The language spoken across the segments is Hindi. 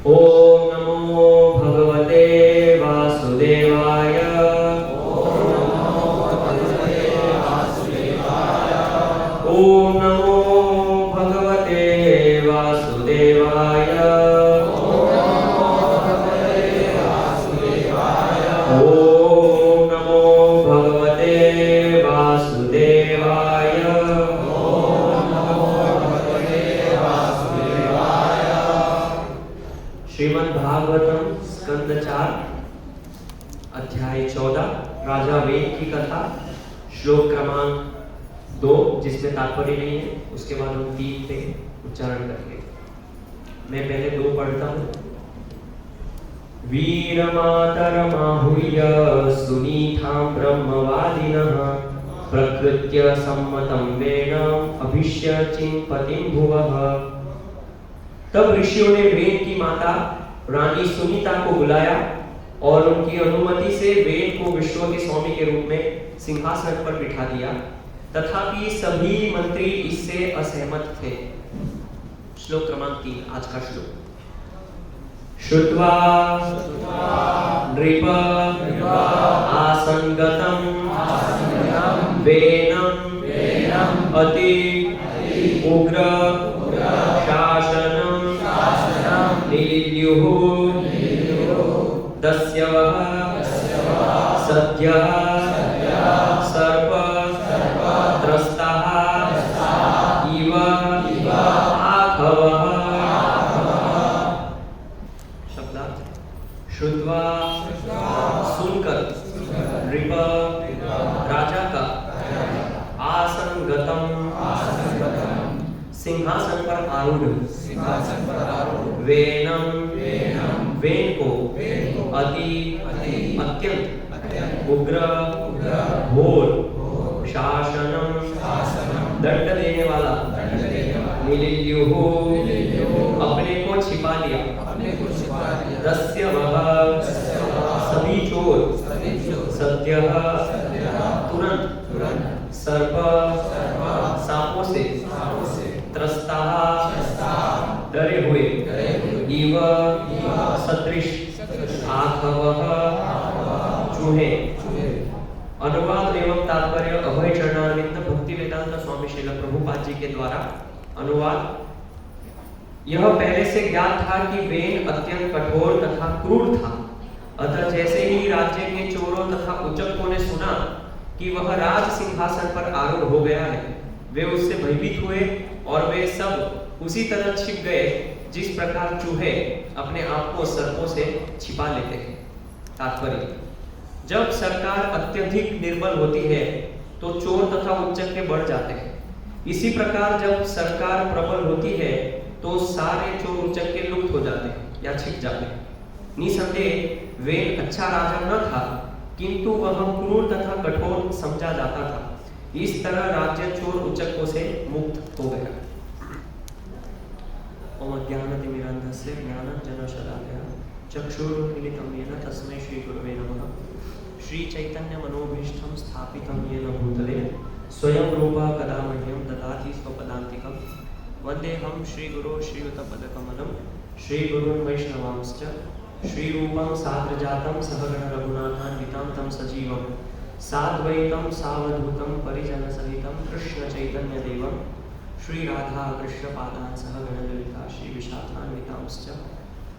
ओम नमो भगवते वासुदेवाय। ओम नमो भगवते वासुदेवाय। ओम नमो भगवते वासुदेवाय। ओम नमो भगवते वासुदेवाय। ओम नमो भगवते वासुदेवाय। श्रीमद् भागवतम स्कंद 4 अध्याय 14 राजा वेद की कथा, श्लोक क्रमांक 2 जिसमें तात्पर्य नहीं है, उसके बाद हम 3 पे उच्चारण करेंगे। मैं पहले 2 पढ़ता हूँ। वीरमातरमाहुह्य सुनीतां ब्रह्मवादिनः प्रकृत्य सम्मतं वेदम् अभिष्यचिं पतिं भुवः। तब ऋषियों ने वेद की माता रानी सुनीता को बुलाया और उनकी अनुमति से वेद को विश्व के स्वामी के रूप में सिंहासन पर बिठा दिया। तथापि सभी मंत्री इससे असहमत थे। श्लोक क्रमांक 3 आज का श्लोक। श्रुत्वा नृप आसंगतं वेनं अति उग्र शासनं निलियुः दस्यवः सद्यः सर्प त्रस्ताः इव आघवः। श्रुत्वा सुनकर, नृप राजा का, आसनगतम सिंहासन पर आरूढ़, वेनम वेन को, अति अत्यंत, उग्र घोर, शासनम दंड देने वाला, निलियुः अपने को छिपा लिया, दस्यवः सभी चोर, सद्यः तुरंत, सर्प सांपों से, त्रस्ताः डरे हुए, इव सदृश, आघवः चूहे। अनुवाद एवं तात्पर्य अभय चरणारविंद भक्ति वेदांत स्वामी श्रील प्रभुपाद जी के द्वारा अनुवाद। यह पहले से ज्ञात था कि वेन अत्यंत कठोर तथा क्रूर था। अतः जैसे ही राज्य के चोरों तथा उचक्कों ने सुना कि वह राज सिंहासन पर आरूढ़ हो गया है, वे उससे भयभीत हुए और वे सब उसी तरह छिप गए जिस प्रकार चूहे अपने आप को सर्पों से छिपा लेते हैं। तात्पर्य: जब सरकार अत्यधिक निर्बल होती है तो चोर तथा उच्चक्के बढ़ जाते हैं। इसी प्रकार जब सरकार प्रबल होती है तो सारे चोर उच्चक्के लुप्त हो जाते हैं या छिप जाते हैं। निसंदेह वेन अच्छा राजा न था, किंतु वह क्रूर तथा कठोर समझा जाता था। इस तरह राज्य चोर उच्चक्कों से मुक्त हो गया। ओम ज्ञानतिमिरान्धस्य ज्ञानाञ्जनशलाकया चक्षुरुन्मीलितं येन तस्मै श्रीगुरवे नमः। श्रीचैतन्यमनोभीष्टं स्थापितं येन भूतले स्वयं रूपः कदा मह्यं ददाति स्वपदान्तिकम्। वन्देऽहं श्रीगुरो श्रीयुतपदकमलं श्रीगुरून् वैष्णवांश्च श्रीरूपं साग्रजातं सहगण रघुनाथान्वितं तं सजीवं साद्वैतं सावधूतं परिजनसहितं कृष्णचैतन्यदेवं श्रीराधा कृष्णपादान् सहगण ललिता श्रीविशाखान्वितांश्च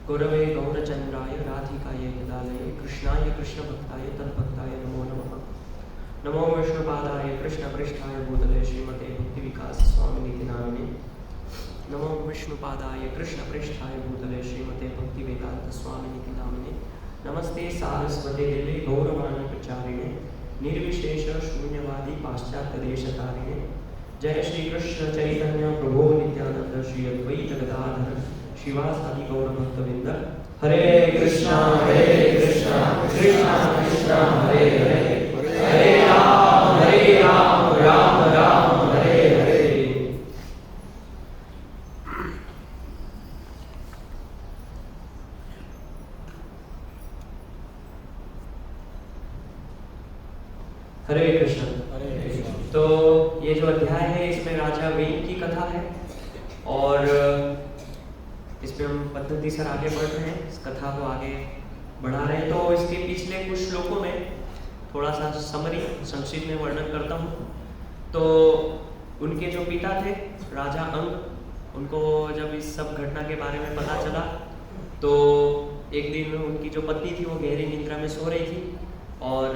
गुरवे गौरचन्द्राय राधिकायै यदालये कृष्णाय कृष्णभक्ताय तद्भक्ताय नमो नमः। नमो विष्णुपादाय कृष्णपृष्ठाय भूतले श्रीमते भक्तिविकास स्वामिनिति नामिने। नमो विष्णुपादाय कृष्णपृष्ठाय भूतले श्रीमते भक्तिवेदांत स्वामिनिति नामिने। नमस्ते सारस्वते देवे गौरवाणी प्रचारिणे निर्विशेष शून्यवादी पाश्चात्य देशतारिणे। जय श्री कृष्ण चैतन्य प्रभो नित्यानंद श्री अद्वैत गदाधर शिवासादि गौर भक्तवृंद। हरे कृष्णा कृष्णा कृष्णा हरे हरे, हरे राम राम राम हरे हरे। हरे कृष्ण। तो ये जो अध्याय है इसमें राजा वेन की कथा है और इसमें हम पद्धति से आगे बढ़ रहे हैं, इस कथा को आगे बढ़ा रहे हैं। तो इसके पिछले कुछ श्लोकों में थोड़ा सा समरी संक्षिप्त में वर्णन करता हूँ। तो उनके जो पिता थे राजा अंग, उनको जब इस सब घटना के बारे में पता चला तो एक दिन उनकी जो पत्नी थी वो गहरी निद्रा में सो रही थी और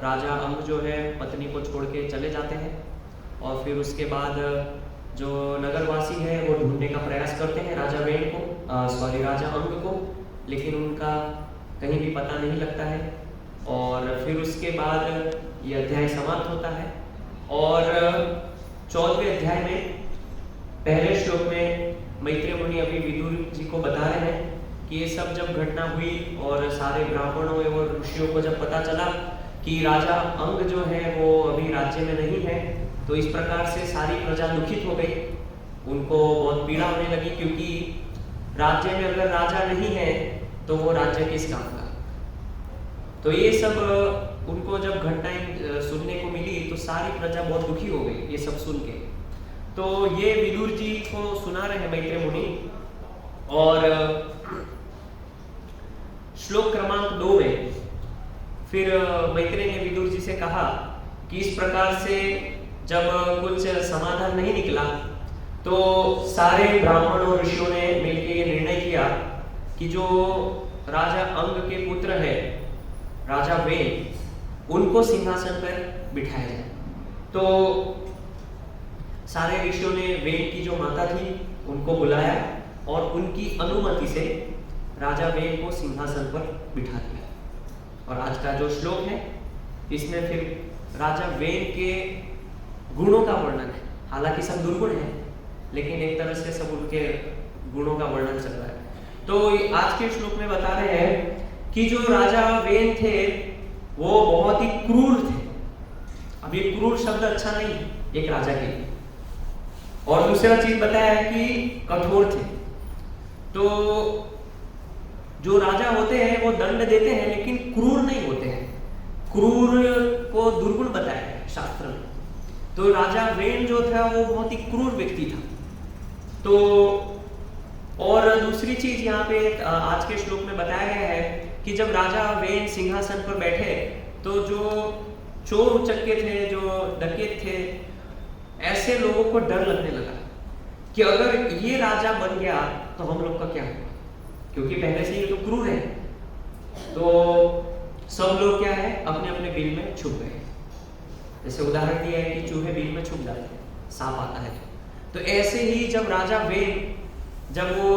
राजा अंग जो है पत्नी को छोड़ के चले जाते हैं और फिर उसके बाद जो नगरवासी है वो ढूंढने का प्रयास करते हैं राजा वेन को, राजा अंग को, लेकिन उनका कहीं भी पता नहीं लगता है। और फिर उसके बाद ये अध्याय समाप्त होता है और 14वें अध्याय में पहले श्लोक में मैत्रेय मुनि अभी विदुर जी को बता रहे हैं कि ये सब जब घटना हुई और सारे ब्राह्मणों और ऋषियों को जब पता चला कि राजा अंग जो है वो अभी राज्य में नहीं है, तो इस प्रकार से सारी प्रजा दुखित हो गई, उनको बहुत पीड़ा होने लगी, क्योंकि राज्य में अगर राजा नहीं है तो वो राज्य किस काम का। तो ये सब उनको जब घटनाएं सुनने को मिली तो सारी प्रजा बहुत दुखी हो गई ये सब सुन के। तो ये विदुर जी को सुना रहे हैं मैत्रेय मुनि। और श्लोक क्रमांक 2 में फिर मैत्रेय ने विदुर जी से कहा कि इस प्रकार से जब कुछ समाधान नहीं निकला तो सारे ब्राह्मणों और ऋषियों ने मिलकर ये निर्णय किया कि जो राजा अंग के पुत्र है राजा वेन, उनको सिंहासन पर बिठाया जाए। तो सारे ऋषियों ने वेन की जो माता थी उनको बुलाया और उनकी अनुमति से राजा वेन को सिंहासन पर बिठा दिया। और आज का जो श्लोक है इसमें फिर राजा वेन के गुणों का वर्णन है। हालांकि सब दुर्गुण है लेकिन एक तरह से सब उनके गुणों का वर्णन चल रहा है। तो आज के श्लोक में बता रहे हैं कि जो राजा वेन थे वो बहुत ही क्रूर थे। अब ये क्रूर शब्द अच्छा नहीं एक राजा के लिए। और दूसरा चीज बताया है कि कठोर थे। तो जो राजा होते हैं वो दंड देते हैं लेकिन क्रूर नहीं होते हैं। क्रूर को दुर्गुण बताया है शास्त्र में। तो राजा वेन जो था वो बहुत ही क्रूर व्यक्ति था। तो और दूसरी चीज यहाँ पे आज के श्लोक में बताया गया है कि जब राजा वेन सिंहासन पर बैठे तो जो चोर उचक्के थे, जो डकैत थे, ऐसे लोगों को डर लगने लगा कि अगर ये राजा बन गया तो हम लोग का क्या होगा, क्योंकि पहले से ये तो क्रूर है। तो सब लोग क्या है अपने अपने बिल में छुप गए। जैसे उदाहरण दिया है कि चूहे बिल में छुप जाते हैं, सांप आता है। तो ऐसे ही जब राजा वेन जब वो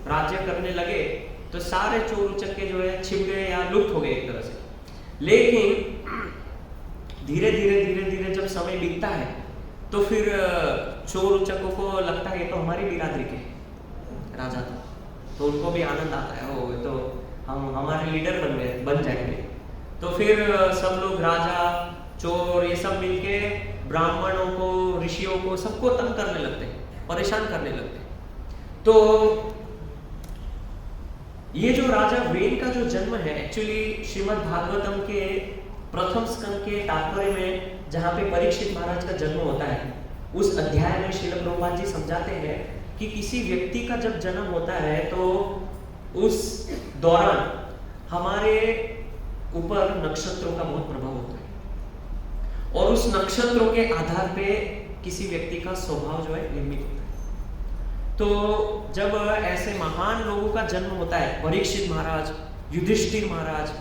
राज्य करने लगे तो सारे चोर उचक्के जो है छिप गए या लुप्त हो गए एक तरह से। लेकिन धीरे धीरे जब समय बीतता है तो फिर चोर उचक्कों को लगता है ये तो हमारी बिरादरी के राजा था, तो उनको भी आनंद आता है, ओ ये तो हम हमारे लीडर बन जाएंगे। तो फिर सब लोग राजा चोर ये सब मिलके ब्राह्मणों को, ऋषियों को, सबको तंग करने लगते हैं, परेशान करने लगते हैं। तो ये जो राजा वेन का जो जन्म है एक्चुअली श्रीमद् भागवतम के प्रथम स्कंद के तात्पर्य में जहाँ पे परीक्षित महाराज का जन्म होता है उस अध्याय में श्रील प्रभुपाद जी समझाते हैं कि किसी व्यक्ति का जब जन्म होता है तो उस दौरान हमारे ऊपर नक्षत्रों का बहुत प्रभाव होता है और उस नक्षत्रों के आधार पे किसी व्यक्ति का स्वभाव जो है निर्मित होता है। तो जब ऐसे महान लोगों का जन्म होता है, परीक्षित महाराज, युधिष्ठिर महाराज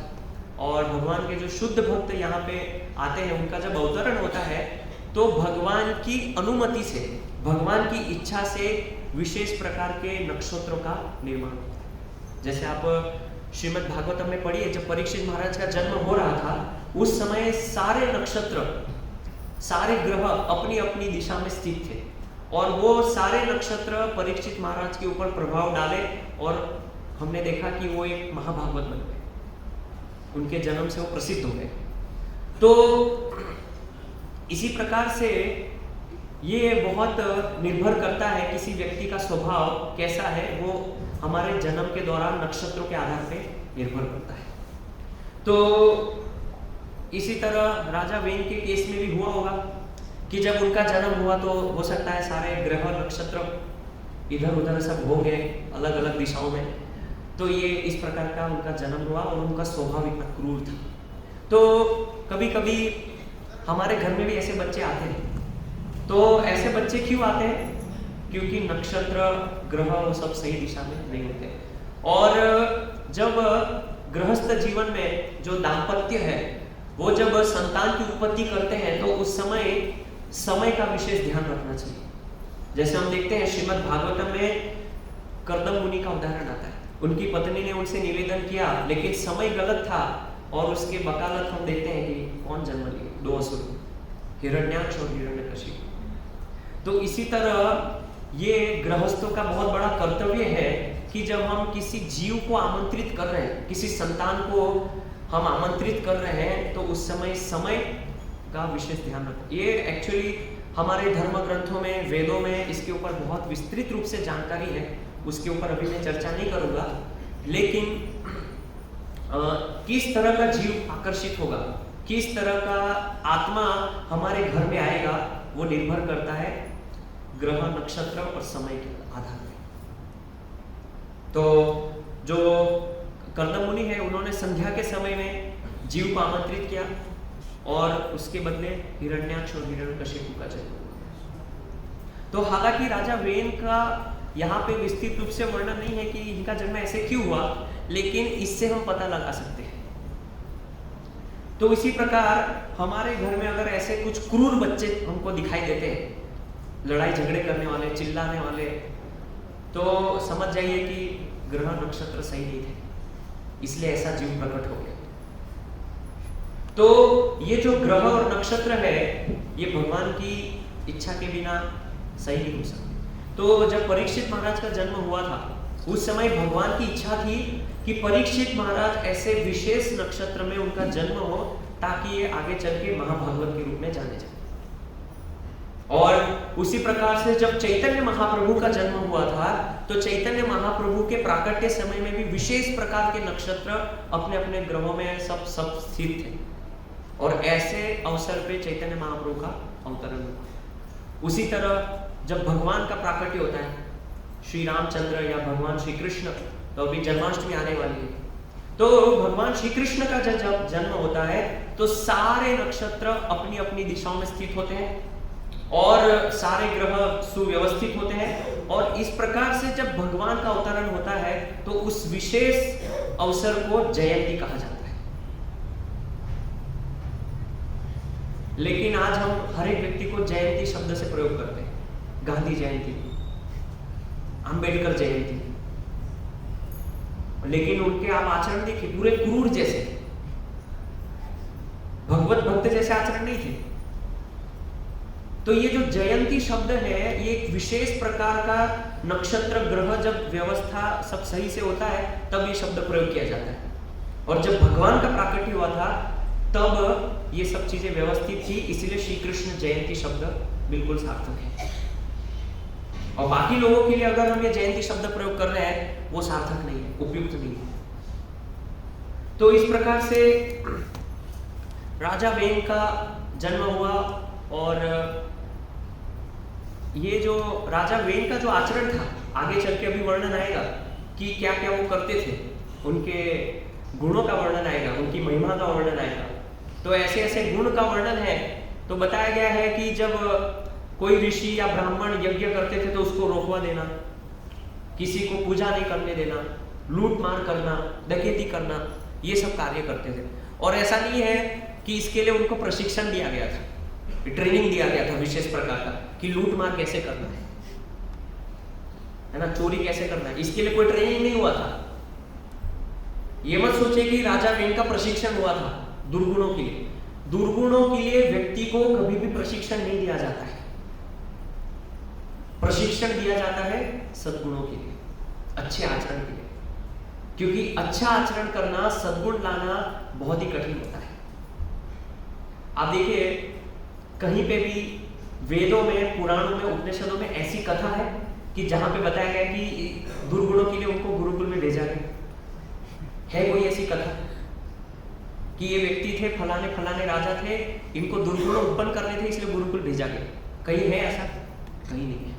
और भगवान के जो शुद्ध भक्त यहाँ पे आते हैं, उनका जब अवतरण होता है तो भगवान की अनुमति से, भगवान की इच्छा से विशेष प्रकार के नक्षत्रों का निर्माण होता है। जैसे आप श्रीमद् भागवतम में पढ़िए, जब परीक्षित महाराज का जन्म हो रहा था उस समय सारे नक्षत्र, सारे ग्रह अपनी अपनी दिशा में स्थित थे और वो सारे नक्षत्र परीक्षित महाराज के ऊपर प्रभाव डाले और हमने देखा कि वो एक महाभागवत बन गए। उनके जन्म से वो प्रसिद्ध हो गए। तो इसी प्रकार से ये बहुत निर्भर करता है किसी व्यक्ति का स्वभाव कैसा है, वो हमारे जन्म के दौरान नक्षत्रों के आधार पे निर्भर करता है। तो इसी तरह राजा वेन के केस में भी हुआ होगा कि जब उनका जन्म हुआ तो हो सकता है सारे ग्रह नक्षत्र इधर उधर सब हो गए अलग अलग दिशाओं में। तो ये इस प्रकार का उनका जन्म हुआ और उनका स्वभाव इतना क्रूर था। तो कभी कभी हमारे घर में भी ऐसे बच्चे आते हैं। तो ऐसे बच्चे क्यों आते हैं? क्योंकि नक्षत्र ग्रह वो सब सही दिशा में नहीं होते। और जब गृहस्थ जीवन में जो दाम्पत्य है वो जब संतान की उत्पत्ति करते हैं तो उस समय का विशेष ध्यान रखना चाहिए। जैसे हम देखते हैं श्रीमद् भागवतम में कर्दम मुनि का उदाहरण आता है। उनकी पत्नी ने उनसे निवेदन किया लेकिन समय गलत था और उसके वकालत हम देखते हैं कि कौन जन्म लिए, 2 असुर, हिरण्याक्ष और हिरण्यकशिपु। तो इसी तरह ये गृहस्थों का बहुत बड़ा कर्तव्य है कि जब हम किसी जीव को आमंत्रित कर रहे हैं, किसी संतान को हम आमंत्रित कर रहे हैं तो उस समय का विशेष ध्यान रखें। ये एक्चुअली हमारे धर्म ग्रंथों में, वेदों में इसके ऊपर बहुत विस्तृत रूप से जानकारी है, उसके ऊपर अभी मैं चर्चा नहीं करूंगा। लेकिन किस तरह का जीव आकर्षित होगा, किस तरह का आत्मा हमारे घर में आएगा, वो निर्भर करता है ग्रह, नक्षत्र और समय के आधार पर। तो जो कर्दम मुनि है उन्होंने संध्या के समय में जीव को आमंत्रित किया और उसके बदले हिरण्याक्ष और हिरण्यकशिपु का जन्म हुआ। तो हालांकि राजा वेन का यहाँ पे विस्तृत रूप से वर्णन नहीं है कि इनका जन्म ऐसे क्यों हुआ, लेकिन इससे हम पता लगा सकते हैं। तो इसी प्रकार हमारे घर में अगर ऐसे कुछ क्रूर बच्चे हमको दिखाई देते हैं, लड़ाई झगड़े करने वाले, चिल्लाने वाले, तो समझ जाइए कि ग्रह नक्षत्र सही नहीं थे, इसलिए ऐसा जीव प्रकट हो गया। तो ये जो ग्रह और नक्षत्र है ये भगवान की इच्छा के बिना सही नहीं हो सकते। तो जब परीक्षित महाराज का जन्म हुआ था उस समय भगवान की इच्छा थी कि परीक्षित महाराज ऐसे विशेष नक्षत्र में उनका जन्म हो ताकि ये आगे चल के महाभागवत के रूप में जाने जाए। और उसी प्रकार से जब चैतन्य महाप्रभु का जन्म हुआ था तो चैतन्य महाप्रभु के प्राकट्य समय में भी विशेष प्रकार के नक्षत्र अपने अपने ग्रहों में सब स्थित थे और ऐसे अवसर पे चैतन्य महाप्रभु का अवतरण हुआ। उसी तरह जब भगवान का प्राकट्य होता है, श्री रामचंद्र या भगवान श्री कृष्ण, तो अभी जन्माष्टमी आने वाली है, तो भगवान श्री कृष्ण का जब जन्म होता है तो सारे नक्षत्र अपनी अपनी दिशाओं में स्थित होते हैं और सारे ग्रह सुव्यवस्थित होते हैं। और इस प्रकार से जब भगवान का अवतरण होता है तो उस विशेष अवसर को जयंती कहा जाता है। लेकिन आज हम हर एक व्यक्ति को जयंती शब्द से प्रयोग करते हैं, गांधी जयंती, अंबेडकर जयंती, लेकिन उनके आप आचरण देखिए पूरे क्रूर जैसे, भगवत भक्त जैसे आचरण नहीं थे। तो ये जो जयंती शब्द है ये एक विशेष प्रकार का नक्षत्र ग्रह जब व्यवस्था सब सही से होता है तब ये शब्द प्रयोग किया जाता है। और जब भगवान का प्राकट्य हुआ था तब ये सब चीजें व्यवस्थित थी, इसलिए श्री कृष्ण जयंती शब्द बिल्कुल सार्थक है। और बाकी लोगों के लिए अगर हम ये जयंती शब्द प्रयोग कर रहे हैं वो सार्थक नहीं है, उपयुक्त नहीं है। तो इस प्रकार से राजा वेन का जन्म हुआ और ये जो राजा वेन का जो आचरण था आगे चल के अभी वर्णन आएगा कि क्या क्या वो करते थे, उनके गुणों का वर्णन आएगा, उनकी महिमा का वर्णन आएगा। तो ऐसे ऐसे गुण का वर्णन है। तो बताया गया है कि जब कोई ऋषि या ब्राह्मण यज्ञ करते थे तो उसको रोकवा देना, किसी को पूजा नहीं करने देना, लूट मार करना, डकैती करना, ये सब कार्य करते थे। और ऐसा नहीं है कि इसके लिए उनको प्रशिक्षण दिया गया था, ट्रेनिंग दिया गया था विशेष प्रकार का कि लूट मार कैसे करना है ना, चोरी कैसे करना है, इसके लिए कोई ट्रेनिंग नहीं हुआ था। ये मत सोचे कि राजा वेन का प्रशिक्षण हुआ था दुर्गुणों के लिए। दुर्गुणों के लिए व्यक्ति को कभी भी प्रशिक्षण नहीं दिया जाता है, प्रशिक्षण दिया जाता है सद्गुणों के लिए, अच्छे आचरण के लिए। क्योंकि अच्छा आचरण करना, सद्गुण लाना बहुत ही कठिन होता है। आप देखिए कहीं पे भी वेदों में, पुराणों में, उपनिषदों में ऐसी कथा है कि जहां पे बताया गया कि दुर्गुणों के लिए उनको गुरुकुल में भेजा गया है। कोई ऐसी कथा कि ये व्यक्ति थे, फलाने फलाने राजा थे, इनको दुर्गुण उत्पन्न करने थे इसलिए गुरुकुल भेजा गया, कहीं है ऐसा? कहीं नहीं है।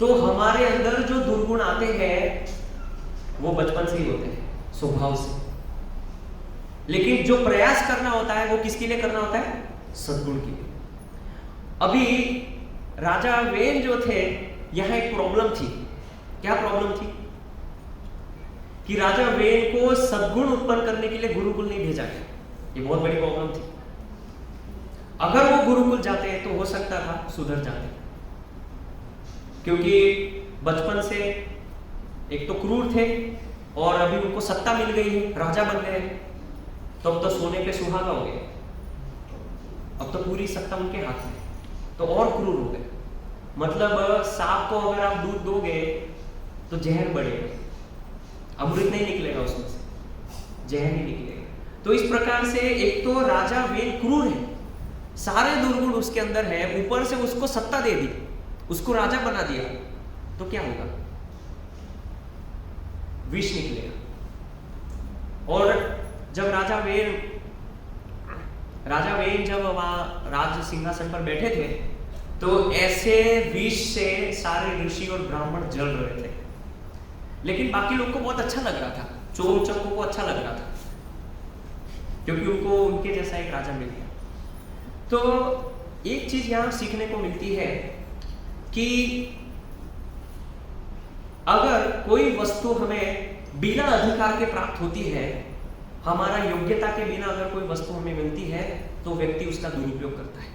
तो हमारे अंदर जो दुर्गुण आते हैं वो बचपन से ही होते हैं, स्वभाव से। लेकिन जो प्रयास करना होता है वो किसके लिए करना होता है? सद्गुण के लिए। अभी राजा वेन जो थे, यहां एक प्रॉब्लम थी। क्या प्रॉब्लम थी? कि राजा वेन को सद्गुण उत्पन्न करने के लिए गुरुकुल नहीं भेजा गया। ये बहुत बड़ी प्रॉब्लम थी। अगर वो गुरुकुल जाते तो हो सकता था सुधर जाते, क्योंकि बचपन से एक तो क्रूर थे और अभी उनको सत्ता मिल गई है, राजा बन गए, तो अब तो सोने पे सुहागा हो गए, अब तो पूरी सत्ता उनके हाथ में, तो और क्रूर हो गए। मतलब सांप को अगर आप दूध दोगे तो जहर बढ़ेगा, अमृत नहीं निकलेगा उसमें से, जहर ही निकलेगा। तो इस प्रकार से एक तो राजा वेन क्रूर है, सारे दुर्गुण उसके अंदर है, ऊपर से उसको सत्ता दे दी, उसको राजा बना दिया, तो क्या होगा? विष निकलेगा। और जब राजा वेन जब वहां राज सिंहासन पर बैठे थे, तो ऐसे विष से सारे ऋषि और ब्राह्मण जल रहे थे। लेकिन बाकी लोग को बहुत अच्छा लग रहा था, चोर चक्कों को अच्छा लग रहा था, क्योंकि उनको उनके जैसा एक राजा मिल गया। तो एक चीज यहां सीखने को मिलती है कि अगर कोई वस्तु हमें बिना अधिकार के प्राप्त होती है, हमारा योग्यता के बिना अगर कोई वस्तु हमें मिलती है, तो व्यक्ति उसका दुरुपयोग करता है,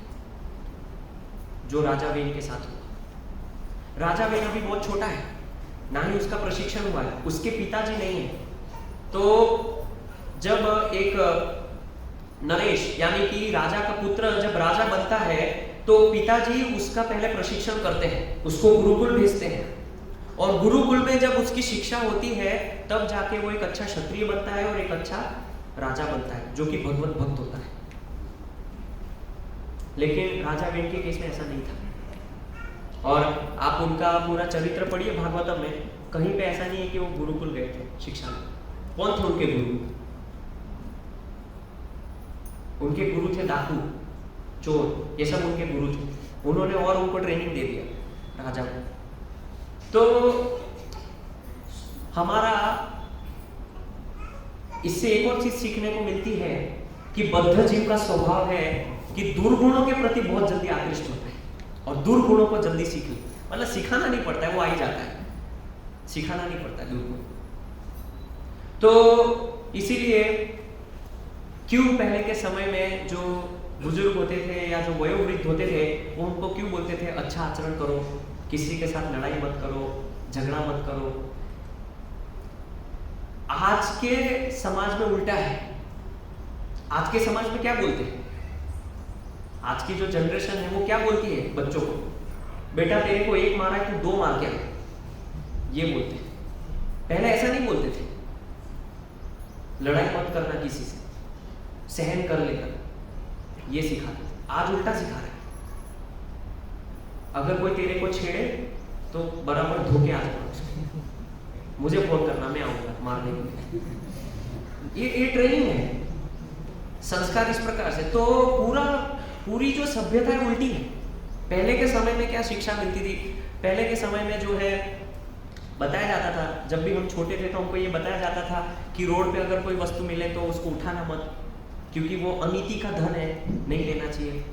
जो राजा वेन के साथ हुआ। राजा वेन अभी बहुत छोटा है, ना ही उसका प्रशिक्षण हुआ है, उसके पिताजी नहीं है। तो जब एक नरेश यानी कि राजा का पुत्र जब राजा बनता है, तो पिताजी उसका पहले प्रशिक्षण करते हैं, उसको गुरुकुल भेजते हैं, और गुरुकुल में जब उसकी शिक्षा होती है तब जाके वो एक अच्छा क्षत्रिय बनता है और एक अच्छा राजा बनता है, जो कि भगवत भक्त होता है। लेकिन राजा वेन के केस में ऐसा नहीं था। और आप उनका पूरा चरित्र पढ़िए भागवतम में, कहीं पे ऐसा नहीं है कि वो गुरुकुल गए थे शिक्षा में। कौन थे उनके गुरु? उनके गुरु थे डाकू, चोर, ये सब उनके गुरु थे। उन्होंने और उनको ट्रेनिंग दे दिया राजा को। तो हमारा इससे एक और चीज सीखने को मिलती है कि बद्ध जीव का स्वभाव है कि दुर्गुणों के प्रति बहुत जल्दी आकृष्ट होता है और दुर्गुणों को जल्दी सीख ले। मतलब सिखाना नहीं पड़ता है, वो आ ही जाता है, सिखाना नहीं पड़ता है दुर्गुण। तो इसीलिए क्यों पहले के समय में जो बुजुर्ग होते थे या जो वयोवृद्ध होते थे, वो उनको क्यों बोलते थे अच्छा आचरण करो, किसी के साथ लड़ाई मत करो, झगड़ा मत करो। आज के समाज में उल्टा है। आज के समाज में क्या बोलते हैं? आज की जो जनरेशन है वो क्या बोलती है बच्चों को? बेटा तेरे को एक मारा है तो 2 मार के आ, ये बोलते हैं। पहले ऐसा नहीं बोलते थे, लड़ाई मत करना किसी से, सहन कर लेना, ये सिखाते थे। आज उल्टा सिखा रहे हैं। अगर कोई तेरे को छेड़े तो बराबर धोके आ जाना, मुझे फोन करना, मैं आऊंगा मारने के लिए। ये ट्रेनिंग है, संस्कार इस प्रकार से। तो पूरी जो सभ्यता है उल्टी है। पहले के समय में क्या शिक्षा मिलती थी? पहले के समय में जो है बताया जाता था, जब भी हम छोटे थे तो हमको ये बताया जाता था कि रोड पे अगर कोई वस्तु मिले तो उसको उठाना मत, क्योंकि वो अनीति का धन है, नहीं लेना चाहिए,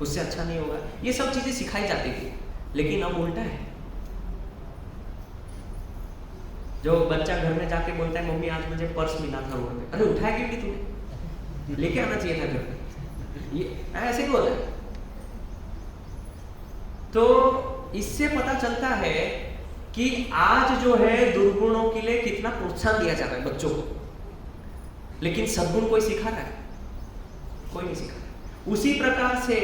उससे अच्छा नहीं होगा। ये सब चीजें सिखाई जाती थी। लेकिन अब उल्टा है। जो बच्चा घर में जाके बोलता है मम्मी आज मुझे पर्स मिला था रोड पे, अरे उठाया क्यों नहीं तूने, लेके आना चाहिए था घर पे, ये ऐसे ही होता है। तो इससे पता चलता है कि आज जो है दुर्गुणों के लिए कितना प्रोत्साहन दिया जा रहा है बच्चों को, लेकिन सद्गुण कोई सिखा रहा है? कोई नहीं सिखा रहा। उसी प्रकार से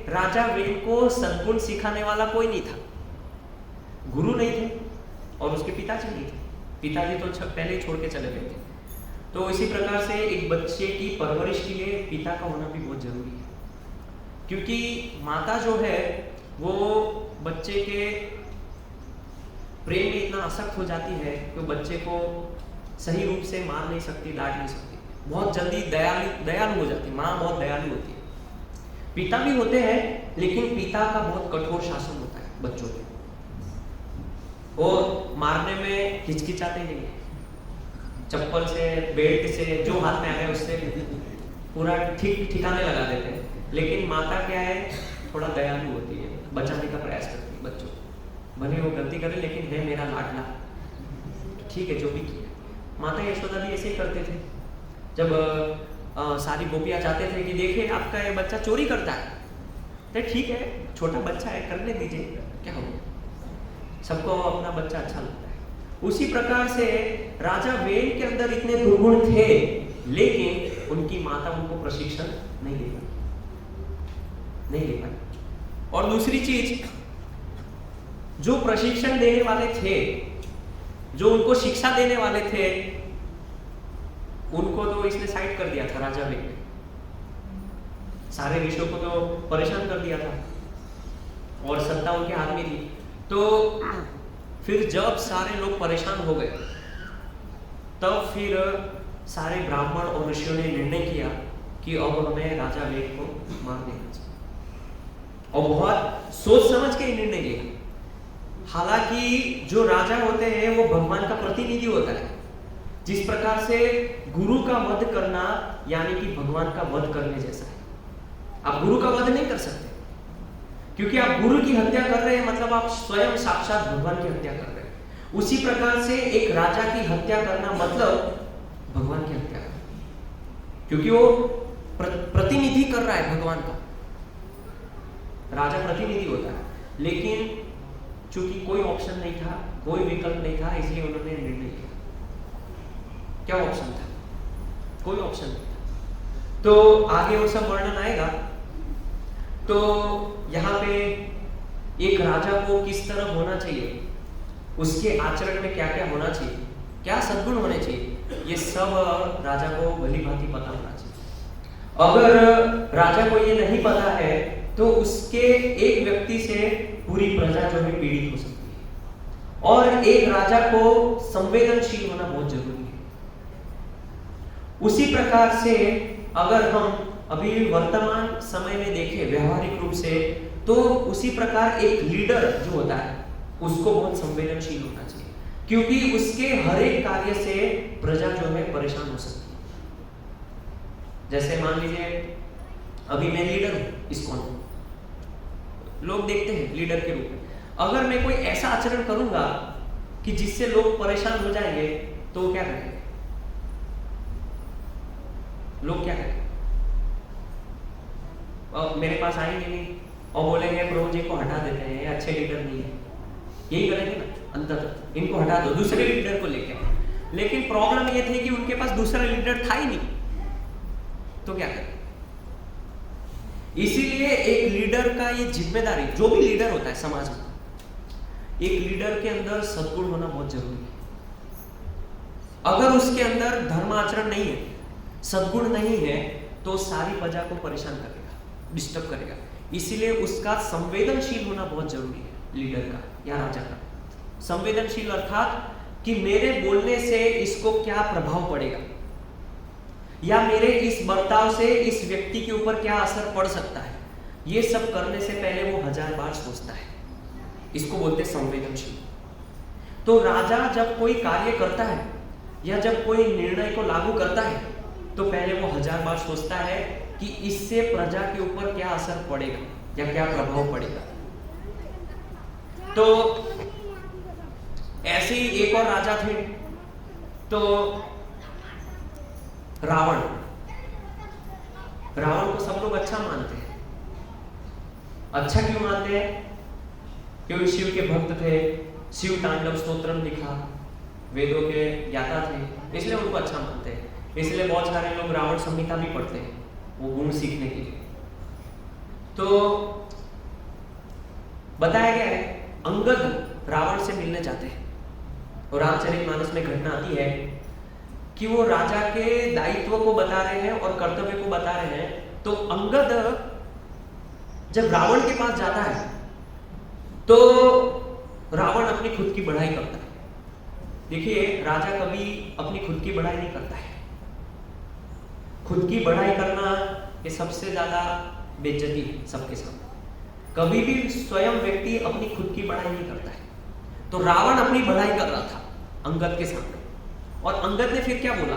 राजा वेन को सद्गुण सिखाने वाला कोई नहीं था, गुरु नहीं थे और उसके पिताजी नहीं थे। पिताजी तो पहले ही छोड़ के चले गए थे। तो इसी प्रकार से एक बच्चे की परवरिश के लिए पिता का होना भी बहुत जरूरी है, क्योंकि माता जो है वो बच्चे के प्रेम में इतना आसक्त हो जाती है कि बच्चे को सही रूप से मार नहीं सकती, डांट नहीं सकती, बहुत जल्दी दयालु हो जाती है। माँ बहुत दयालु होती है। पिता भी होते हैं, लेकिन पिता का बहुत कठोर शासन होता है बच्चों पे। वो मारने में हिचकिचाते नहीं है, चप्पल से, बेल्ट से, जो हाथ में आ गया उससे पूरा ठिकाने लगा देते हैं। लेकिन माता क्या है, थोड़ा दयालु होती है, बचाने का प्रयास करती है बच्चों को, भले वो गलती करे लेकिन है मेरा लाडला, ठीक है जो भी किया। माता यशोदा भी ऐसे ही करते थे। जब सारी गोपियां चाहते थे कि देखिए आपका ये बच्चा चोरी करता है, तो ठीक है छोटा बच्चा है करने दीजिए, क्या हो, सबको अपना बच्चा अच्छा लगता है। उसी प्रकार से राजा वेन के अंदर इतने दुर्गुण थे, लेकिन उनकी माता उनको प्रशिक्षण नहीं दे पाई। और दूसरी चीज, जो प्रशिक्षण देने वाले थे, जो उनको शिक्षा देने वाले थे, उनको तो इसने साइड कर दिया था राजा वेन ने, सारे ऋषियों को तो परेशान कर दिया था और सत्ता उनके हाथ में थी। तो फिर जब सारे लोग परेशान हो गए, तब फिर सारे ब्राह्मण और ऋषियों ने निर्णय किया कि अब हमें राजा वेन को मार देना चाहिए, और बहुत सोच समझ के निर्णय लिया। हालांकि जो राजा होते हैं वो भगवान का प्रतिनिधि होता है। जिस प्रकार से गुरु का वध करना यानी कि भगवान का वध करने जैसा है। आप गुरु का वध नहीं कर सकते, क्योंकि आप गुरु की हत्या कर रहे हैं, मतलब आप स्वयं साक्षात भगवान की हत्या कर रहे हैं। उसी प्रकार से एक राजा की हत्या करना मतलब भगवान की हत्या करना, क्योंकि वो प्रतिनिधि कर रहा है भगवान का। राजा प्रतिनिधि होता है, लेकिन चूंकि कोई ऑप्शन नहीं था, कोई विकल्प नहीं था, इसलिए उन्होंने निर्णय लिया। क्या ऑप्शन था? कोई ऑप्शन नहीं था। तो आगे वो सब वर्णन आएगा। तो यहाँ पे एक राजा को किस तरह होना चाहिए, उसके आचरण में क्या क्या होना चाहिए, क्या सद्गुण होने चाहिए, ये सब राजा को भली भांति पता होना चाहिए। अगर राजा को ये नहीं पता है तो उसके एक व्यक्ति से पूरी प्रजा जो है पीड़ित हो सकती है। और एक राजा को संवेदनशील होना बहुत जरूरी है। उसी प्रकार से अगर हम अभी वर्तमान समय में देखें व्यवहारिक रूप से, तो उसी प्रकार एक लीडर जो होता है उसको बहुत संवेदनशील होना चाहिए, क्योंकि उसके हर एक कार्य से प्रजा जो है परेशान हो सकती है। जैसे मान लीजिए अभी मैं लीडर हूं इस्कॉन, लोग देखते हैं लीडर के रूप में, अगर मैं कोई ऐसा आचरण करूंगा कि जिससे लोग परेशान हो जाएंगे, तो क्या करेंगे लोग? क्या करेंगे? मेरे पास आएंगे नहीं और बोलेंगे प्रभु जी को हटा देते हैं, ये अच्छे लीडर नहीं है, यही करेंगे ना अंततः, इनको हटा दो, दूसरे लीडर को लेके। लेकिन प्रॉब्लम ये थी कि उनके पास दूसरा लीडर था ही नहीं, तो क्या करें? इसीलिए एक लीडर का ये जिम्मेदारी, जो भी लीडर होता है समाज में, एक लीडर के अंदर सद्गुण होना बहुत जरूरी है। अगर उसके अंदर धर्म आचरण नहीं है, सद्गुण नहीं है, तो सारी प्रजा को परेशान करेगा, डिस्टर्ब करेगा। इसीलिए उसका संवेदनशील होना बहुत जरूरी है लीडर का या राजा का। संवेदनशील अर्थात कि मेरे बोलने से इसको क्या प्रभाव पड़ेगा, या मेरे इस बर्ताव से इस व्यक्ति के ऊपर क्या असर पड़ सकता है, ये सब करने से पहले वो 1000 बार सोचता है। इसको बोलते हैं संवेदनशील। तो राजा जब कोई कार्य करता है या जब कोई निर्णय को लागू करता है, तो पहले वो 1000 बार सोचता है कि इससे प्रजा के ऊपर क्या असर पड़ेगा या क्या प्रभाव पड़ेगा। तो ऐसे ही एक और राजा थे, तो रावण को सब लोग अच्छा मानते हैं। अच्छा क्यों मानते हैं? क्योंकि शिव के भक्त थे, शिव तांडव स्तोत्रम लिखा, वेदों के ज्ञाता थे, इसलिए उनको अच्छा मानते हैं। इसलिए बहुत सारे लोग रावण संहिता भी पढ़ते हैं वो गुण सीखने के लिए। तो बताया गया है अंगद रावण से मिलने जाते हैं और रामचरितमानस में घटना आती है कि वो राजा के दायित्व को बता रहे हैं और कर्तव्य को बता रहे हैं। तो अंगद जब रावण के पास जाता है तो रावण अपनी खुद की बढ़ाई करता है। देखिए राजा कभी अपनी खुद की बढ़ाई नहीं करता है। खुद की बढ़ाई करना ये सबसे ज्यादा बेइज्जती है सबके सामने। कभी भी स्वयं व्यक्ति अपनी खुद की बढ़ाई नहीं करता है। तो रावण अपनी बढ़ाई कर रहा था अंगद के सामने, और अंगद ने फिर क्या बोला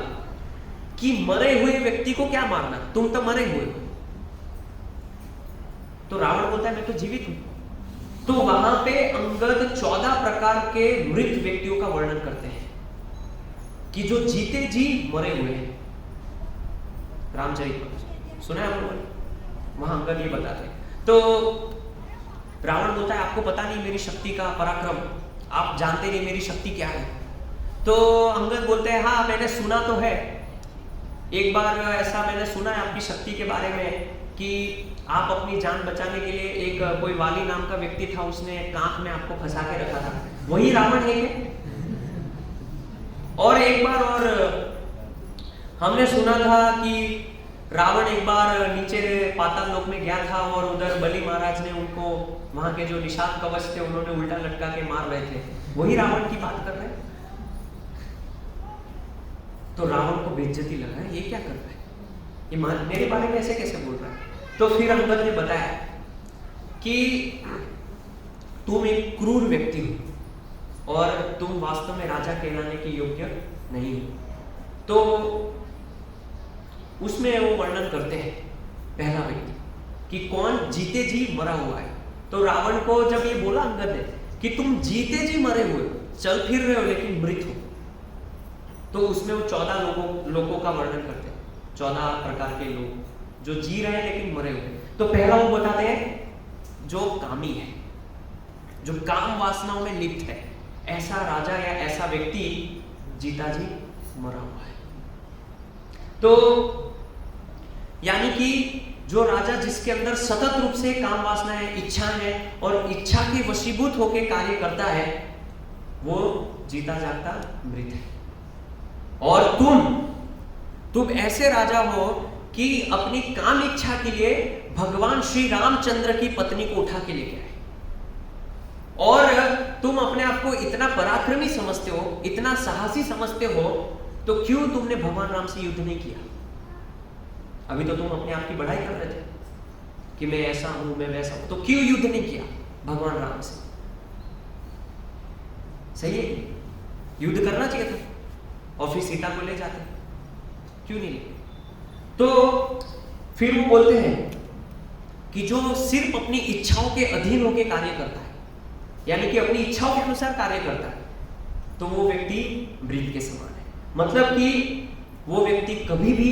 कि मरे हुए व्यक्ति को क्या मारना, तुम तो मरे हुए हो। तो रावण बोलता है मैं तो जीवित हूं। तो वहां पे अंगद 14 प्रकार के मृत व्यक्तियों का वर्णन करते हैं कि जो जीते जी मरे हुए हैं। रामचरितमानस सुना है आप लोगों ने? वहां अंगद ये बताते हैं। तो रावण बोलता है आपको पता नहीं मेरी शक्ति का पराक्रम, आप जानते नहीं मेरी शक्ति क्या है। तो अंगद बोलते हैं हाँ मैंने सुना तो है, एक बार ऐसा मैंने सुना है आपकी शक्ति के बारे में कि आप अपनी जान बचाने के लिए एक कोई वाली नाम का व्यक्ति था, उसने कांख में आपको फंसा के रखा था, वही रावण है क्या? और एक बार और हमने सुना था कि रावण एक बार नीचे पाताल लोक में गया था और उधर बलि महाराज ने उनको वहां के जो निषाद कवच थे उन्होंने उल्टा लटका के मार रहे थे, वही रावण की बात कर रहे हैं। तो रावण को बेइज्जती लगा है, ये क्या कर रहा है, ये मेरे बारे में ऐसे कैसे बोल रहा है। तो फिर अंगद ने बताया कि तुम एक क्रूर व्यक्ति हो और तुम वास्तव में राजा कहलाने के योग्य नहीं हो। तो उसमें वो वर्णन करते हैं पहला व्यक्ति कि कौन जीते जी मरा हुआ है। तो रावण को जब ये बोला अंगद ने कि तुम जीते जी मरे हुए हो, चल फिर रहे हो लेकिन मृत हो, तो उसमें वो 14 लोगों का वर्णन करते हैं, 14 प्रकार के लोग जो जी रहे हैं लेकिन मरे हुए। तो पहला वो बताते हैं जो कामी है, जो काम वासनाओं में लिप्त है, ऐसा राजा या ऐसा व्यक्ति जीता जी मरा हुआ है। तो यानी कि जो राजा जिसके अंदर सतत रूप से काम वासना है, इच्छा है और इच्छा के वशीभूत होकर कार्य करता है, वो जीता जागता मृत है। और तुम ऐसे राजा हो कि अपनी काम इच्छा के लिए भगवान श्री रामचंद्र की पत्नी को उठा के लेके आए, और तुम अपने आप को इतना पराक्रमी समझते हो, इतना साहसी समझते हो, तो क्यों तुमने भगवान राम से युद्ध नहीं किया? अभी तो तुम अपने आप की बढ़ाई कर रहे थे कि मैं ऐसा हूं, मैं वैसा हूं, तो क्यों युद्ध नहीं किया भगवान राम से? सही है, युद्ध करना चाहिए था और फिर सीता को ले जाते, क्यों नहीं ले? तो फिर वो बोलते हैं कि जो सिर्फ अपनी इच्छाओं के अधीन होकर कार्य करता है, यानी कि अपनी इच्छाओं के अनुसार कार्य करता है, तो वो व्यक्ति मृत के समान है। मतलब कि वो व्यक्ति कभी भी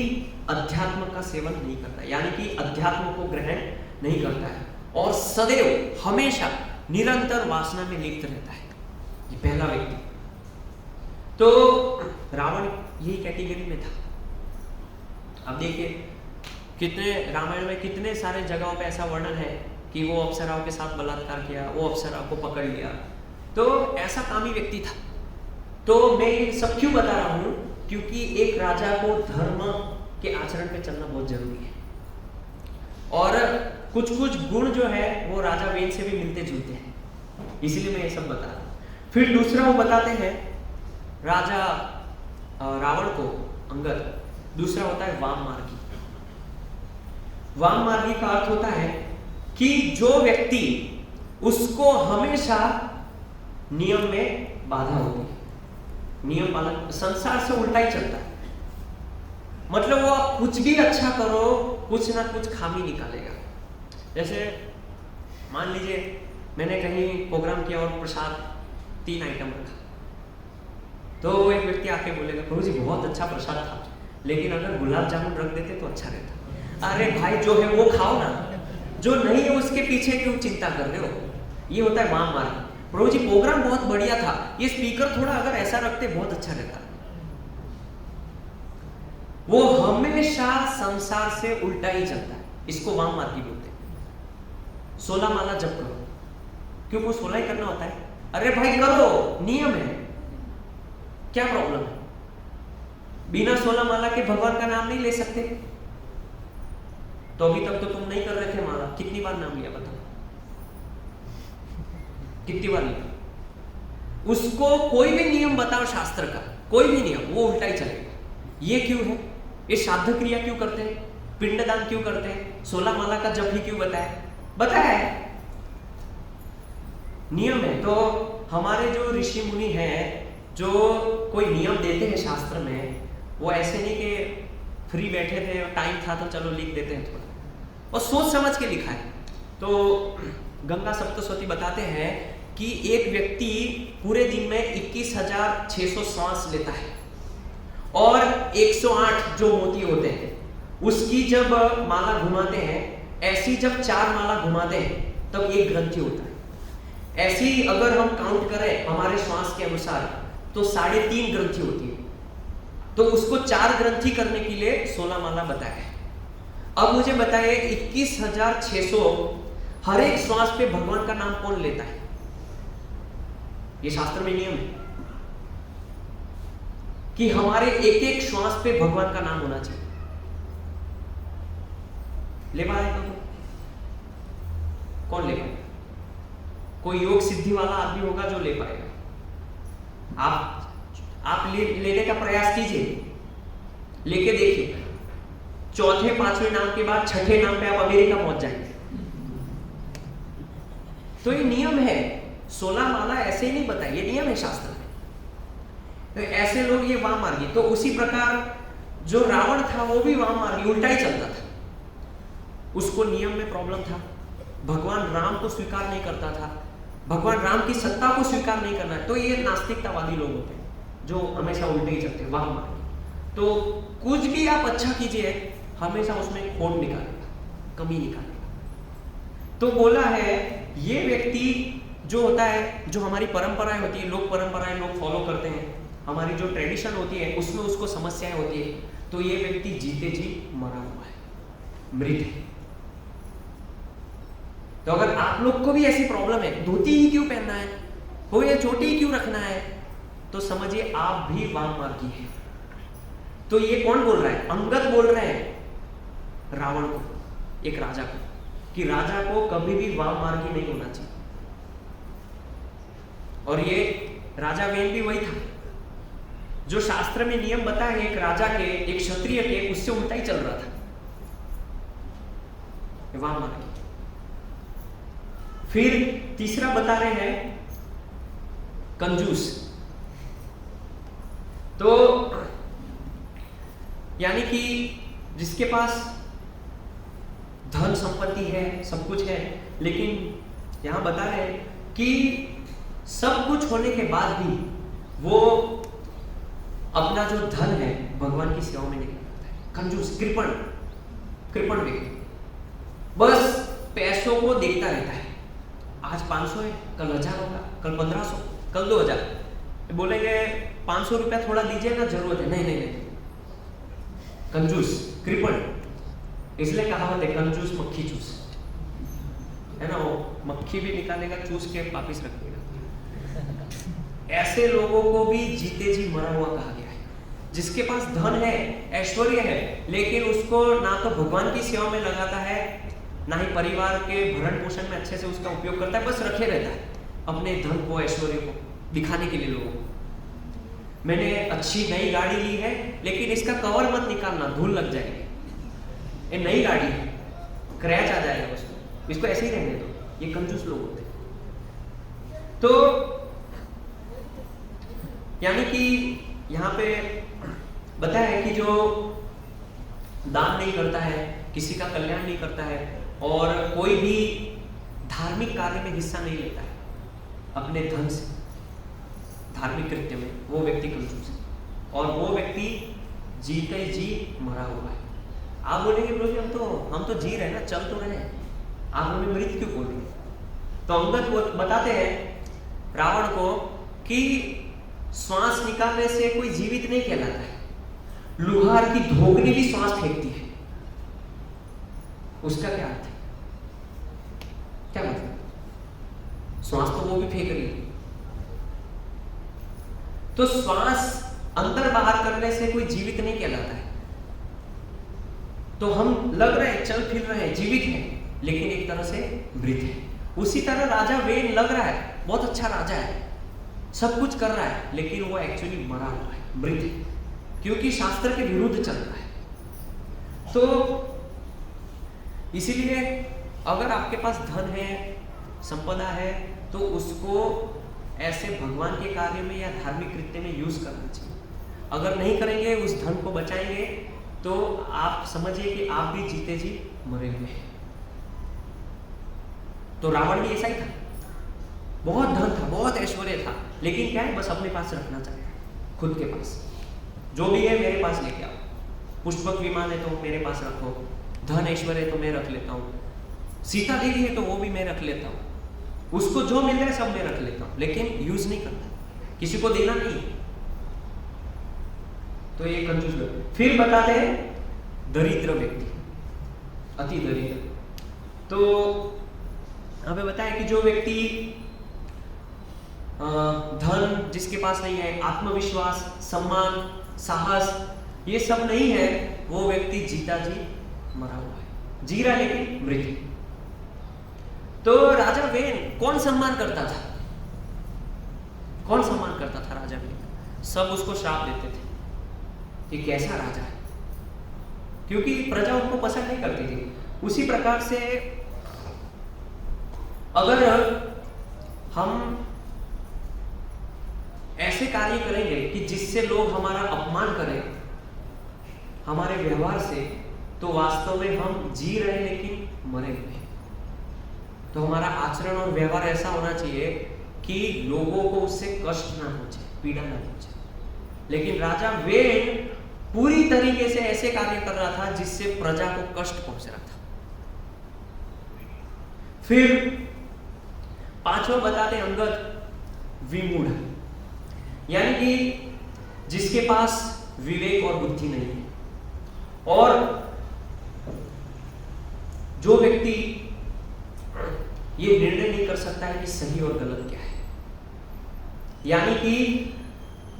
अध्यात्म का सेवन नहीं करता, यानी कि अध्यात्म को ग्रहण नहीं करता है और सदैव हमेशा निरंतर वासना में लिप्त रहता है। ये पहला व्यक्ति। तो रावण यही कैटेगरी में था। अब देखिए कितने रामायण में कितने सारे जगहों पे ऐसा वर्णन है कि वो अप्सराओं के साथ बलात्कार किया, वो अप्सरा को पकड़ लिया, तो ऐसा कामी व्यक्ति था। तो मैं ये सब क्यों बता रहा हूं? क्योंकि एक राजा को धर्म के आचरण पे चलना बहुत जरूरी है, और कुछ कुछ गुण जो है वो राजा वेद से भी मिलते जुलते हैं, इसीलिए मैं ये सब बता रहा हूं। फिर दूसरा वो बताते हैं राजा रावण को अंगद, दूसरा होता है वाम मार्गी। वाम मार्गी का अर्थ होता है कि जो व्यक्ति उसको हमेशा नियम में बाधा होती है, नियम पालन, संसार से उल्टा ही चलता है। मतलब वो आप कुछ भी अच्छा करो, कुछ ना कुछ खामी निकालेगा। जैसे मान लीजिए मैंने कहीं प्रोग्राम किया और प्रसाद 3 आइटम रखा, तो एक व्यक्ति आके बोलेगा प्रभु जी बहुत अच्छा प्रसाद था, लेकिन अगर गुलाब जामुन रख देते तो अच्छा रहता। अरे भाई जो है वो खाओ ना, जो नहीं है उसके पीछे क्यों चिंता कर रहे हो? ये होता है वाम मार्ग। प्रभु जी प्रोग्राम बहुत बढ़िया था, ये स्पीकर थोड़ा अगर ऐसा रखते बहुत अच्छा रहता। वो हमेशा संसार से उल्टा ही चलता है, इसको वाम मार्गी बोलते हैं। 16 माला जप करो, क्यों वो 16 ही करना होता है? अरे भाई करो, नियम है, क्या प्रॉब्लम है? बिना 16 माला के भगवान का नाम नहीं ले सकते? तो अभी तक तो तुम नहीं कर रहे थे माला, कितनी बार नाम लिया बताओ? कितनी बार लिया? उसको कोई भी नियम बताओ शास्त्र का, कोई भी नियम, वो उल्टा ही चलेगा। ये क्यों है? ये श्राद्ध क्रिया क्यों करते हैं? पिंडदान क्यों करते हैं? 16 माला का जप ही क्यों बताया है? नियम है। तो हमारे जो ऋषि मुनि हैं, जो कोई नियम देते हैं शास्त्र में, वो ऐसे नहीं कि फ्री बैठे थे और टाइम था तो चलो लिख देते हैं थोड़ा, और सोच समझ के लिखा है। तो गंगा सप्तशती बताते हैं कि एक व्यक्ति पूरे दिन में 21,600 सांस लेता है और 108 जो मोती होते हैं उसकी जब माला घुमाते हैं, ऐसी जब 4 माला घुमाते हैं तब एक ग्रंथि होता है। ऐसी अगर हम काउंट करें हमारे श्वास के अनुसार तो 3.5 ग्रंथि होती है। तो उसको 4 ग्रंथि करने के लिए 16 माला बताया है। अब मुझे बताइए 21,600 हर एक श्वास पे भगवान का नाम कौन लेता है? ये शास्त्र में नियम है कि हमारे एक एक श्वास पे भगवान का नाम होना चाहिए। ले पाएगा कौन ले पाएगा? कोई योग सिद्धि वाला आदमी होगा जो ले पाएगा। आप लेने का प्रयास कीजिए, लेके देखिए, चौथे 5वें नाम के बाद 6ठे नाम पे आप अमेरिका पहुंच जाएंगे। तो ये नियम है, 16 माला ऐसे ही नहीं बताई, ये नियम है शास्त्र में। तो ऐसे लोग ये वाम मार्गी। तो उसी प्रकार जो रावण था वो भी वाम मार्गी, उल्टा ही चलता था। उसको नियम में प्रॉब्लम था, भगवान राम को स्वीकार नहीं करता था, भगवान राम की सत्ता को स्वीकार नहीं करना है। तो ये नास्तिकतावादी लोग होते हैं जो हमेशा उल्टे ही चलते हैं, वाम मार्गी। तो कुछ भी आप अच्छा कीजिए, हमेशा उसमें खोट निकालेगा, कमी निकालेगा। तो बोला है ये व्यक्ति जो होता है, जो हमारी परंपराएं होती है, लोक परंपराएं लोग फॉलो करते हैं, हमारी जो ट्रेडिशन होती है उसमें उसको समस्याएं होती है, तो ये व्यक्ति जीते जी मरा हुआ है, मृत है। तो अगर आप लोग को भी ऐसी प्रॉब्लम है, धोती ही क्यों पहनना है, हो या चोटी ही क्यों रखना है, तो समझिए आप भी वाम मार्गी हैं। तो ये कौन बोल रहा है? अंगद बोल रहे हैं रावण को, एक राजा को, कि राजा को कभी भी वाम मार्गी नहीं होना चाहिए। और ये राजा वेन भी वही था जो शास्त्र में नियम बताए, एक राजा के, एक क्षत्रिय के, उससे उल्टा ही चल रहा था, वाम मार्गी। फिर तीसरा बता रहे हैं कंजूस। तो यानी कि जिसके पास धन संपत्ति है, सब कुछ है, लेकिन यहां बता रहे हैं कि सब कुछ होने के बाद भी वो अपना जो धन है भगवान की सेवा में नहीं करता है। कंजूस, कृपण व्यक्ति, बस पैसों को देखता रहता है। आज 500 है, कल 1000 होगा, कल 1500, कल 2000। बोलेंगे 500 रुपया थोड़ा दीजिए ना, जरूरत है। नहीं नहीं नहीं, कंजूस, कृपण। इसलिए कहावत है कंजूस मक्खी चूस, है ना, वो मक्खी भी निकालेगा, चूस के वापिस रख देगा। ऐसे लोगों को भी जीते जी मरा हुआ कहा गया है। जिसके पास धन है, ऐश्वर्य है, लेकिन उसको ना तो भगवान की सेवा में लगाता है, ना ही परिवार के भरण पोषण में अच्छे से उसका उपयोग करता है, बस रखे रहता है अपने धन को, ऐश्वर्य को दिखाने के लिए लोगों को। मैंने अच्छी नई गाड़ी ली है, लेकिन इसका कवर मत निकालना, धूल लग जाएगी, ये नई गाड़ी है, क्रैच आ जाएगा उसको, इसको ऐसे ही रहने दो। ये कंजूस लोग होते हैं। तो यानी कि यहाँ पे बताया है कि जो दान नहीं करता है, किसी का कल्याण नहीं करता है, और कोई भी धार्मिक कार्य में हिस्सा नहीं लेता है अपने धन से, धार्मिक कृत्य में, वो व्यक्ति कंजूस है। और वो व्यक्ति जीते जी मरा हुआ है। आप बोलेंगे प्रभु हम तो जी रहे हैं ना, चल तो रहे हैं, आप हमें मृत क्यों बोल रहे हैं? तो अंगद बताते हैं रावण को कि श्वास निकालने से कोई जीवित नहीं कहलाता है, लुहार की धोकनी भी श्वास फेंकती है। उसका क्या अर्थ है? क्या मतलब? श्वास तो वो भी फेंक रही है। तो श्वास अंदर बाहर करने से कोई जीवित नहीं कहलाता है। तो हम लग रहे हैं, चल फिर रहे हैं, जीवित हैं, लेकिन एक तरह से मृत है। उसी तरह राजा वेन लग रहा है बहुत अच्छा राजा है, सब कुछ कर रहा है, लेकिन वो एक्चुअली मरा हुआ है, मृत है, क्योंकि शास्त्र के विरुद्ध चल रहा है। तो इसीलिए अगर आपके पास धन है, संपदा है, तो उसको ऐसे भगवान के कार्य में या धार्मिक कृत्य में यूज करना चाहिए। अगर नहीं करेंगे, उस धन को बचाएंगे, तो आप समझिए कि आप भी जीते जी मरे हुए हैं। तो रावण भी ऐसा ही था, बहुत धन था, बहुत ऐश्वर्य था, लेकिन क्या है, बस अपने पास रखना चाहता है, खुद के पास। जो भी है मेरे पास लेके आओ, पुष्पक विमान है तो मेरे पास रखो, धन ऐश्वर्य तो मैं रख लेता हूँ, सीता देवी है तो वो भी मैं रख लेता हूँ, उसको जो मिल रहा है सब मैं रख लेता हूँ, लेकिन यूज नहीं करता, किसी को देना नहीं। तो ये कंजूस लोग। फिर बताते हैं दरिद्र व्यक्ति, अति दरिद्र। तो हमें बताया कि जो व्यक्ति धन जिसके पास नहीं है, आत्मविश्वास, सम्मान, साहस, ये सब नहीं है, वो व्यक्ति जीता जी मरा हुआ है, जी रहा लेकिन मृत। तो राजा वेन कौन सम्मान करता था? कौन सम्मान करता था राजा वेन? सब उसको श्राप देते थे कि कैसा राजा है, क्योंकि प्रजा उनको पसंद नहीं करती थी। उसी प्रकार से अगर हम ऐसे कार्य करेंगे कि जिससे लोग हमारा अपमान करें हमारे व्यवहार से, तो वास्तव में हम जी रहे लेकिन मरे हुए। तो हमारा आचरण और व्यवहार ऐसा होना चाहिए कि लोगों को उससे कष्ट ना पहुंचे, पीड़ा ना पहुंचे। लेकिन राजा वेन पूरी तरीके से ऐसे कार्य कर रहा था जिससे प्रजा को कष्ट पहुंच रहा था। फिर पांचवा बताते अंगद विमूढ़, यानी कि जिसके पास विवेक और बुद्धि नहीं है, और जो व्यक्ति ये निर्णय नहीं कर सकता है कि सही और गलत क्या है, यानी कि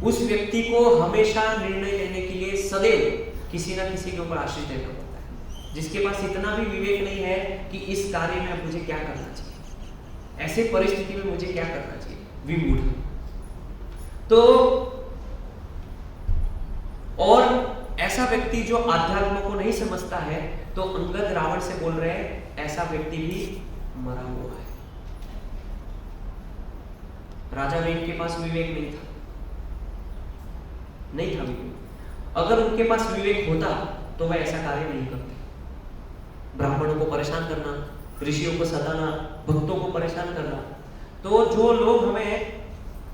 उस व्यक्ति को हमेशा निर्णय लेने के लिए सदैव किसी ना किसी के ऊपर आश्रित रहना पड़ता है, जिसके पास इतना भी विवेक नहीं है कि इस कार्य में मुझे क्या करना चाहिए, ऐसे परिस्थिति में मुझे क्या करना चाहिए, विमूढ़। तो और ऐसा व्यक्ति जो आध्यात्म को नहीं समझता है, तो अंगद रावण से बोल रहे हैं ऐसा व्यक्ति भी मरा हुआ है। राजा वेन के पास विवेक नहीं था, नहीं था विवेक। अगर उनके पास विवेक होता तो वह ऐसा कार्य नहीं करते। ब्राह्मणों को परेशान करना, ऋषियों को सताना, भक्तों को परेशान करना। तो जो लोग हमें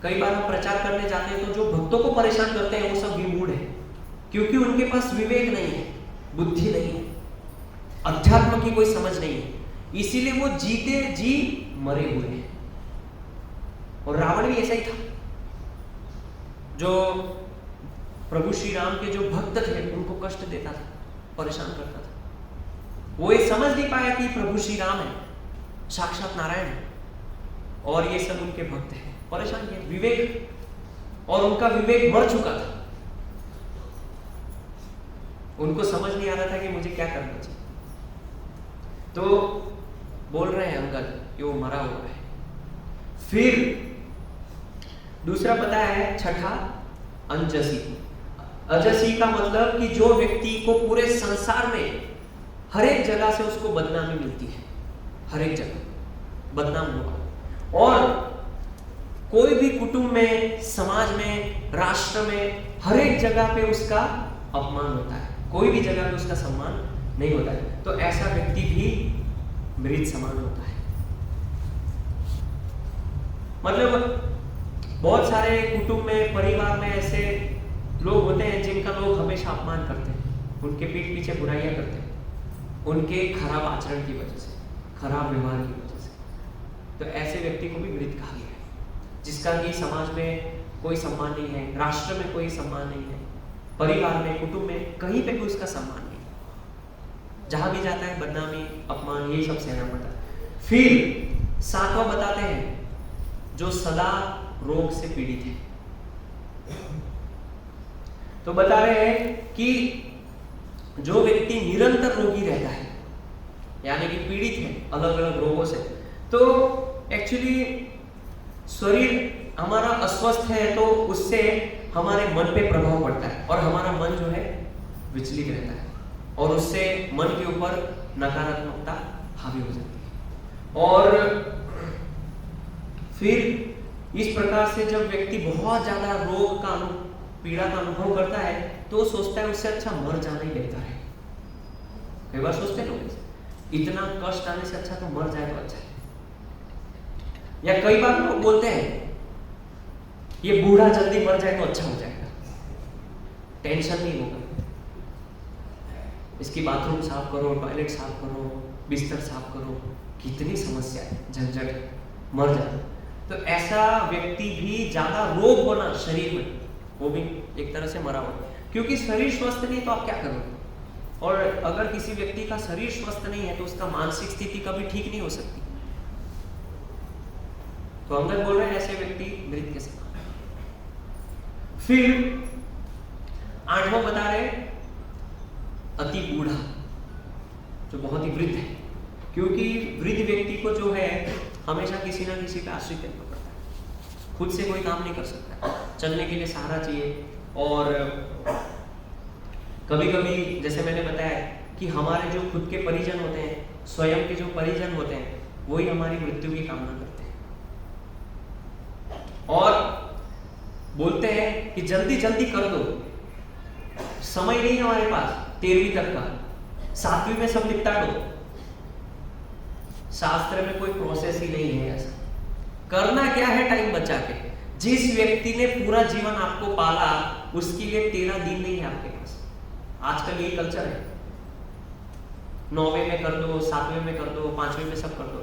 कई बार हम प्रचार करने जाते हैं तो जो भक्तों को परेशान करते हैं वो सब विमूढ़ है, क्योंकि उनके पास विवेक नहीं है, बुद्धि नहीं है, अध्यात्म की कोई समझ नहीं है, इसीलिए वो जीते जी मरे हुए हैं। और रावण भी ऐसा ही था, जो प्रभु श्री राम के जो भक्त थे उनको कष्ट देता था, परेशान करता था। वो ये समझ नहीं पाया कि प्रभु श्री राम है, साक्षात नारायण है, और ये सब उनके भक्त हैं, परेशान किया। विवेक, और उनका विवेक मर चुका था, उनको समझ नहीं आ रहा था कि मुझे क्या करना चाहिए। तो बोल रहे हैं अंगद कि वो मरा हुआ है। फिर दूसरा पता है छठा, अंजसी। अजसी का मतलब कि जो व्यक्ति को पूरे संसार में हर एक जगह से उसको बदनामी मिलती है, हर एक जगह बदनाम हुआ, और कोई भी कुटुंब में, समाज में, राष्ट्र में, हर एक जगह पे उसका अपमान होता है, कोई भी जगह पे उसका सम्मान नहीं होता है। तो ऐसा व्यक्ति भी मृत समान होता है। मतलब बहुत सारे कुटुंब में, परिवार में ऐसे लोग होते हैं जिनका लोग हमेशा अपमान करते हैं, उनके पीठ पीछे बुराइयां करते हैं, उनके खराब आचरण की वजह से, खराब व्यवहार की वजह से। तो ऐसे व्यक्ति को भी मृत कहा गया है, जिसका कि समाज में कोई सम्मान नहीं है, राष्ट्र में कोई सम्मान नहीं है, परिवार में, कुटुंब में, कहीं पे भी उसका सम्मान नहीं, जहां भी जाता है बदनामी, अपमान, यही सब सहना पड़ता है। फिर सातवां बताते हैं जो सदा रोग से पीड़ित है। तो बता रहे हैं कि जो व्यक्ति निरंतर रोगी रहता है, यानी कि पीड़ित है अलग अलग रोगों से, तो एक्चुअली शरीर हमारा अस्वस्थ है तो उससे हमारे मन पे प्रभाव पड़ता है, और हमारा मन जो है विचलित रहता है, और उससे मन के ऊपर नकारात्मकता हावी हो जाती है। और फिर इस प्रकार से जब व्यक्ति बहुत ज्यादा रोग का पीड़ा का अनुभव करता है तो वो सोचता है उससे अच्छा मर जाना ही बेहतर है। कई बार सोचते हैं लोग इतना कष्ट आने से अच्छा तो मर जाए तो अच्छा है। या कई बार लोग बोलते हैं ये बूढ़ा जल्दी मर जाए तो अच्छा हो जाएगा, टेंशन नहीं होगा, इसकी बाथरूम साफ करो, टॉयलेट साफ करो, बिस्तर साफ करो, कितनी समस्या है, झंझट, मर जाए। तो ऐसा व्यक्ति भी ज्यादा रोग बना शरीर में, वो भी एक तरह से मरा हुआ, क्योंकि शरीर स्वस्थ नहीं तो आप क्या करोगे। और अगर किसी व्यक्ति का शरीर स्वस्थ नहीं है तो उसका मानसिक स्थिति कभी ठीक नहीं हो सकती। तो अंदर बोल रहे हैं ऐसे व्यक्ति मृत के समान। फिर 8वां बता रहे अति बूढ़ा, जो बहुत ही वृद्ध है, क्योंकि वृद्ध व्यक्ति को जो है हमेशा किसी ना किसी पे आश्रित रहना पड़ता है, खुद से कोई काम नहीं कर सकता, चलने के लिए सहारा चाहिए। और कभी कभी जैसे मैंने बताया कि हमारे जो खुद के परिजन होते हैं, स्वयं के जो परिजन होते हैं, वही हमारी मृत्यु की कामना करते हैं और बोलते हैं कि जल्दी जल्दी कर दो, समय नहीं है हमारे पास 13वीं तक का, 7वीं में सब निपटा दो। शास्त्र में कोई प्रोसेस ही नहीं है ऐसा। करना क्या है टाइम बचा के। जिस व्यक्ति ने पूरा जीवन आपको पाला उसके लिए 13 दिन नहीं है आपके पास। आजकल ये कल्चर है, 9वें में कर दो, 7वें में कर दो, 5वें में सब कर दो।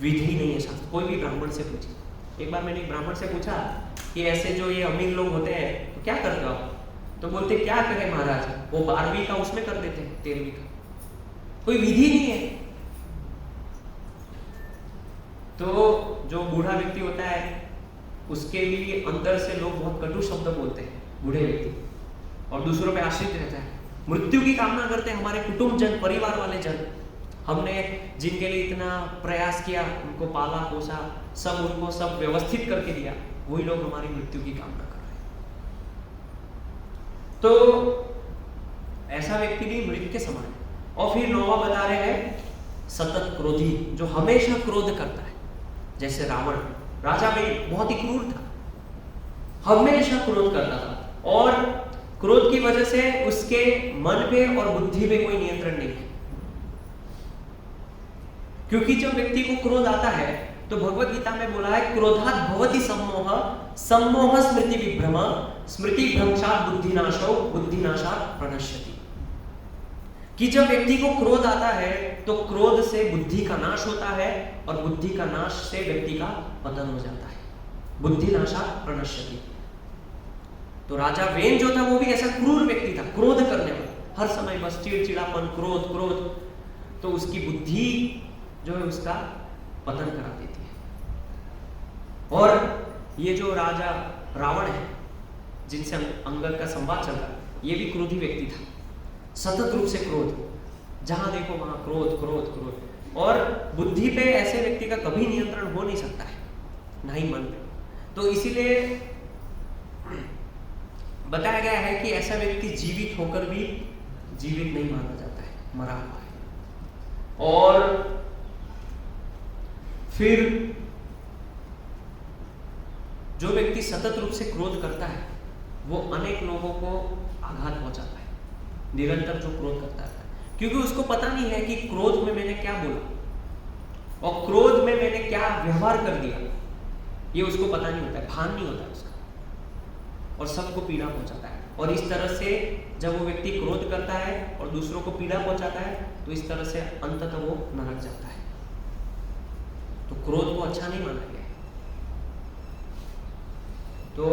विधि नहीं है शास्त्र। कोई भी ब्राह्मण से पूछे। एक बार मैंने एक ब्राह्मण से पूछा कि ऐसे जो ये अमीर लोग होते हैं तो क्या करते हो आप? तो बोलते क्या करें महाराज, वो 12वीं का उसमें कर देते हैं, 13वीं का, कोई विधि नहीं है। तो जो बूढ़ा व्यक्ति होता है उसके लिए अंदर से लोग बहुत कटु शब्द बोलते हैं, बूढ़े व्यक्ति, और दूसरों पे आश्रित रहता है, मृत्यु की कामना करते हैं। हमारे कुटुंब जन, परिवार वाले जन, हमने जिनके लिए इतना प्रयास किया, उनको पाला पोसा, सब उनको सब व्यवस्थित करके दिया, वही लोग हमारी मृत्यु की कामना कर रहे हैं। तो ऐसा व्यक्ति भी मृत के समान है। और फिर 9वां बता रहे हैं सतत क्रोधी, जो हमेशा क्रोध करता है। जैसे रावण राजा में बहुत ही क्रूर था, हमेशा क्रोध करता था और क्रोध की वजह से उसके मन पे और बुद्धि पे कोई नियंत्रण नहीं है। क्योंकि जब व्यक्ति को क्रोध आता है तो भगवत गीता में बोला है क्रोधात् भवति सम्मोह, सम्मोह स्मृति विभ्रम, स्मृति भ्रंशात् बुद्धिनाशो, बुद्धिनाशात् प्रणश्यति। कि जब व्यक्ति को क्रोध आता है तो क्रोध से बुद्धि का नाश होता है और बुद्धि का नाश से व्यक्ति का पतन हो जाता है। बुद्धिनाशात् प्रणश्यति। तो राजा वेन जो था वो भी ऐसा क्रूर व्यक्ति था, क्रोध करने वाला, हर समय बस चिड़चिड़ापन, क्रोध क्रोध, तो उसकी बुद्धि जो है उसका पतन करा देती है। और ये जो राजा रावण है जिनसे अंगद का संवाद चल रहा है, ये भी क्रोधी व्यक्ति था, सतत रूप से क्रोध, जहां देखो वहां क्रोध क्रोध क्रोध। और बुद्धि पे ऐसे व्यक्ति का कभी नियंत्रण हो नहीं सकता है, ना ही मन पे। तो इसीलिए बताया गया है कि ऐसा व्यक्ति जीवित होकर भी जीवित नहीं माना जाता है, मरा हुआ है। और फिर जो व्यक्ति सतत रूप से क्रोध करता है वो अनेक लोगों को आघात पहुंचाता है, निरंतर जो क्रोध करता है, क्योंकि उसको पता नहीं है कि क्रोध में मैंने क्या बोला और क्रोध में मैंने क्या व्यवहार कर दिया, ये उसको पता नहीं होता है, भान नहीं होता है उसका, और सबको पीड़ा पहुंचाता है। और इस तरह से जब वो व्यक्ति क्रोध करता है और दूसरों को पीड़ा पहुंचाता है तो इस तरह से अंततः वो नरक जाता है। तो क्रोध को अच्छा नहीं माना गया है। तो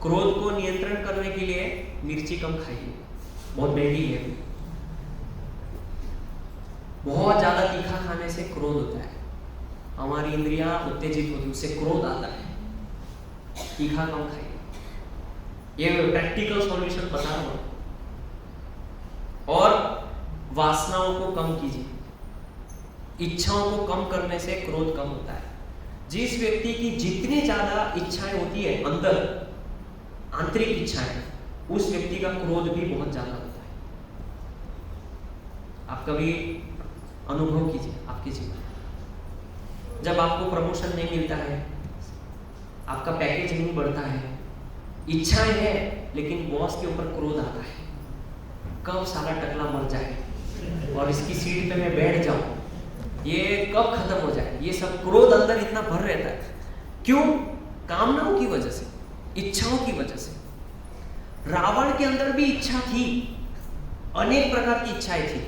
क्रोध को नियंत्रण करने के लिए मिर्ची कम खाइए, बहुत महंगी है। बहुत ज्यादा तीखा खाने से क्रोध होता है, हमारी इंद्रियां उत्तेजित होती है, उससे क्रोध आता है। तीखा कम खाइए, ये प्रैक्टिकल सॉल्यूशन बता रहा हूं। और वासनाओं को कम कीजिए, इच्छाओं को कम करने से क्रोध कम होता है। जिस व्यक्ति की जितनी ज्यादा इच्छाएं होती है अंदर, आंतरिक इच्छाएं, उस व्यक्ति का क्रोध भी बहुत ज्यादा होता है। आप कभी अनुभव कीजिए आपके जीवन में, जब आपको प्रमोशन नहीं मिलता है, आपका पैकेज नहीं बढ़ता है, इच्छाएं हैं लेकिन बॉस के ऊपर क्रोध आता है, कब सारा टकला मर जाए और इसकी सीट पे मैं बैठ जाऊं, ये कब खत्म हो जाए, ये सब क्रोध अंदर इतना भर रहता है। क्यों? कामनाओं की वजह से, इच्छाओं की वजह से। रावण के अंदर भी इच्छा थी, अनेक प्रकार की इच्छाएं थी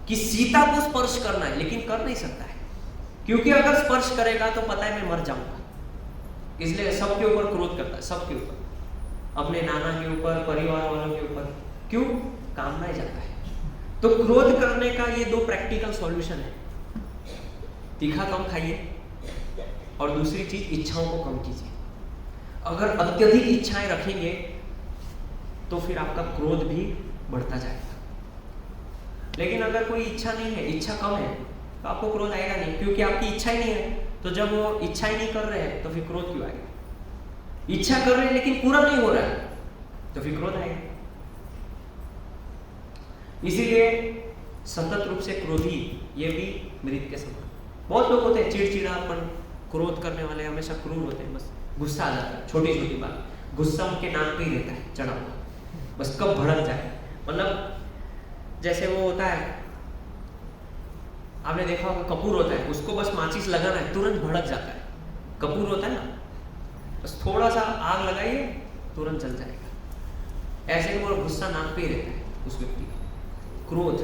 कि सीता को स्पर्श करना है, लेकिन कर नहीं सकता है, क्योंकि अगर स्पर्श करेगा तो पता है मैं मर जाऊंगा, इसलिए सबके ऊपर क्रोध करता है, सबके ऊपर, अपने नाना के ऊपर, परिवार वालों के ऊपर। क्यों? कामना जाता है। तो क्रोध करने का ये दो प्रैक्टिकल सॉल्यूशन है, तीखा कम खाइए और दूसरी चीज इच्छाओं को कम कीजिए। अगर अत्यधिक इच्छाएं रखेंगे तो फिर आपका क्रोध भी बढ़ता जाएगा, लेकिन अगर कोई इच्छा नहीं है, इच्छा कम है, तो आपको क्रोध आएगा नहीं, क्योंकि आपकी इच्छा ही नहीं है। तो जब वो इच्छा ही नहीं कर रहे हैं तो फिर क्रोध क्यों आएगा? इच्छा कर रहे हैं लेकिन पूरा नहीं हो रहा है तो फिर क्रोध आएगा। इसीलिए सतत रूप से क्रोधी ये भी मृत के समान। बहुत लोग होते हैं चिड़चिड़ापन, क्रोध करने वाले, हमेशा क्रूर होते हैं, बस गुस्सा आ जाता है, छोटी छोटी बात, गुस्सा उनके नाक पे ही रहता है चढ़ा हुआ, बस कब भड़क जाए। मतलब जैसे वो होता है, आपने देखा होगा कपूर होता है, उसको बस माचिस लगाना है तुरंत भड़क जाता है, कपूर होता है ना, बस थोड़ा सा आग लगाइए तुरंत जल जाएगा। ऐसे वो गुस्सा नाक पे ही रहता है उस व्यक्ति का। क्रोध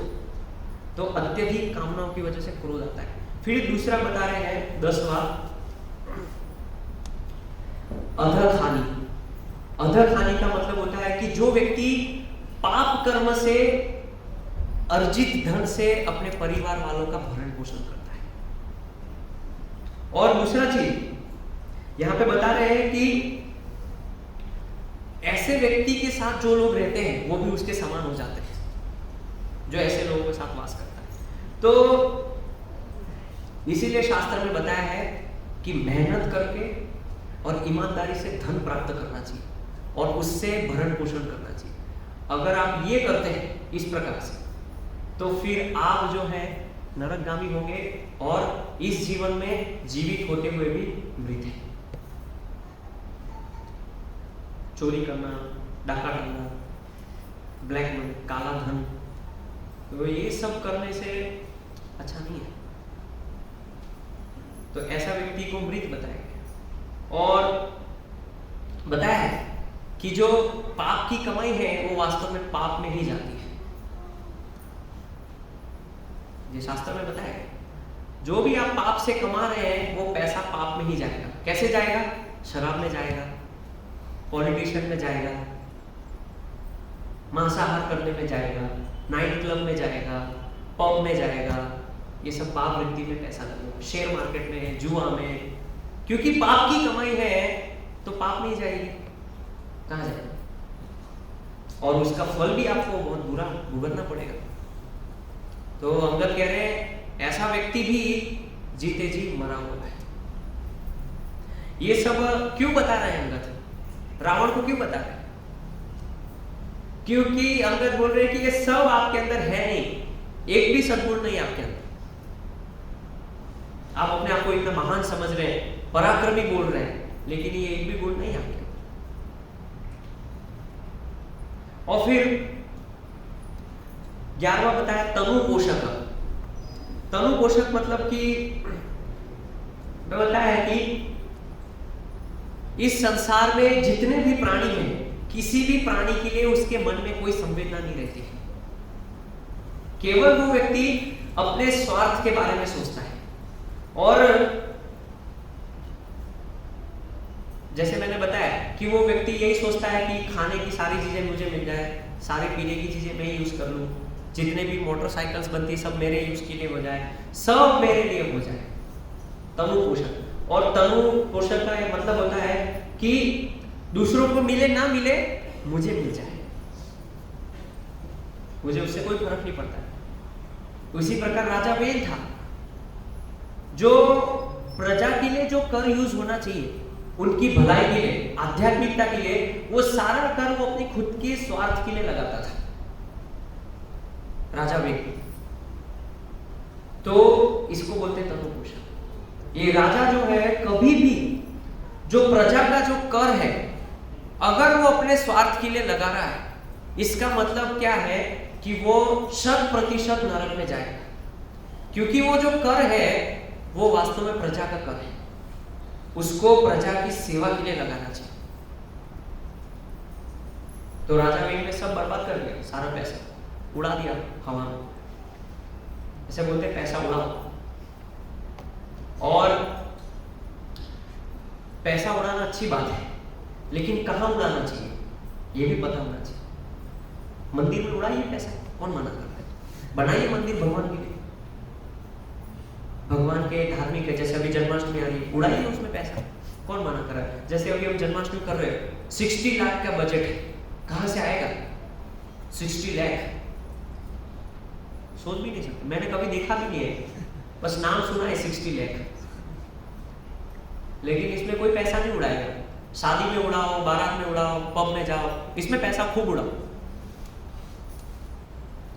तो अत्यधिक कामनाओं की वजह से क्रोध आता है। फिर दूसरा बता रहे हैं 10वां, अधखानी। अधखानी का मतलब होता है कि जो व्यक्ति पाप कर्म से अर्जित धन से अपने परिवार वालों का भरण पोषण करता है। और दूसरा चीज यहां पे बता रहे हैं कि ऐसे व्यक्ति के साथ जो लोग रहते हैं वो भी उसके समान हो जाते हैं, जो ऐसे लोगों के साथ वास करता है। तो इसीलिए शास्त्र में बताया है कि मेहनत करके और ईमानदारी से धन प्राप्त करना चाहिए और उससे भरण पोषण करना चाहिए। अगर आप ये करते हैं इस प्रकार से तो फिर आप जो है नरकगामी होंगे और इस जीवन में जीवित होते हुए भी मृत हैं। चोरी करना, डाका डालना, ब्लैक मनी, काला धन, तो ये सब करने से अच्छा नहीं है। तो ऐसा व्यक्ति को मृत बताया गया। और बताया है कि जो पाप की कमाई है वो वास्तव में पाप में ही जाती है। ये शास्त्र में बताया है, जो भी आप पाप से कमा रहे हैं वो पैसा पाप में ही जाएगा। कैसे जाएगा? शराब में जाएगा, पॉलिटिशियन में जाएगा, मांसाहार करने में जाएगा, नाइट क्लब में जाएगा, पब में जाएगा, ये सब पाप वृत्ति में पैसा लगेगा, शेयर मार्केट में, जुआ में, क्योंकि पाप की कमाई है तो पाप में ही जाएगी, कहाँ जाएगा? और उसका फल भी आपको बहुत बुरा भुगतना पड़ेगा। तो अंगद कह रहे हैं ऐसा व्यक्ति भी जीते जी मरा हुआ है। ये सब क्यों बता रहे हैं अंगद? रावण को क्यों बता रहे हैं? क्योंकि अंगद बोल रहे हैं कि ये सब आपके अंदर है नहीं, एक भी सद्गुण नहीं आपके अंदर। आप अपने आप को इतना महान समझ रहे हैं, पराक्रमी बोल रहे हैं, लेकिन ये एक भी गुण नहीं आपके अंदर। और फिर 11वां बताया तनु पोषक। तनु पोषक मतलब कि बताया है कि इस संसार में जितने भी प्राणी हैं, किसी भी प्राणी के लिए उसके मन में कोई संवेदना नहीं रहती है। केवल वो व्यक्ति अपने स्वार्थ के बारे में सोचता है। और जैसे मैंने बताया कि वो व्यक्ति यही सोचता है कि खाने की सारी चीजें मुझे मिल जाए, सारे पीने की चीजें मैं यूज कर लूं, जितने भी मोटरसाइकिल्स बनती सब मेरे यूज के लिए हो जाए, सब मेरे लिए हो जाए। तनु पोषक। और तनु पोषक का ये मतलब होता है कि दूसरों को मिले ना मिले, मुझे मिल जाए, मुझे उससे कोई फर्क नहीं पड़ता। उसी प्रकार राजा वेल था, जो प्रजा के लिए जो कर यूज होना चाहिए, उनकी भलाई के लिए, आध्यात्मिकता के लिए, वो सारा कर वो अपने खुद के स्वार्थ के लिए लगाता था राजा वेल। तो इसको बोलते हैं तनु पोषक। ये राजा जो है कभी भी जो प्रजा का जो कर है अगर वो अपने स्वार्थ के लिए लगा रहा है, इसका मतलब क्या है कि वो 100% नरक में जाएगा, क्योंकि वो जो कर है वो वास्तव में प्रजा का कर है, उसको प्रजा की सेवा के लिए लगाना चाहिए। तो राजा वेन ने सब बर्बाद कर दिया, सारा पैसा उड़ा दिया हवा में। ऐसे बोलते हैं पैसा उड़ाओ, और पैसा उड़ाना अच्छी बात है, लेकिन कहाँ उड़ाना चाहिए ये भी पता होना चाहिए। मंदिर में उड़ाइए पैसा, कौन मना करता है? बनाइए मंदिर भगवान के लिए, भगवान के धार्मिक है, जैसे अभी जन्माष्टमी आ रही है, उड़ाइए उसमें पैसा, कौन मना कर रहा है? जैसे अभी हम जन्माष्टमी कर रहे हैं, 60 लाख का बजट है, कहां से आएगा 60 लाख? सोच भी नहीं सकते, मैंने कभी देखा भी नहीं है, बस नाम सुना है 60 लाख, लेकिन इसमें कोई पैसा नहीं उड़ाएगा। शादी में उड़ाओ, बारात में उड़ाओ, पब में जाओ, इसमें पैसा खूब उड़ाओ।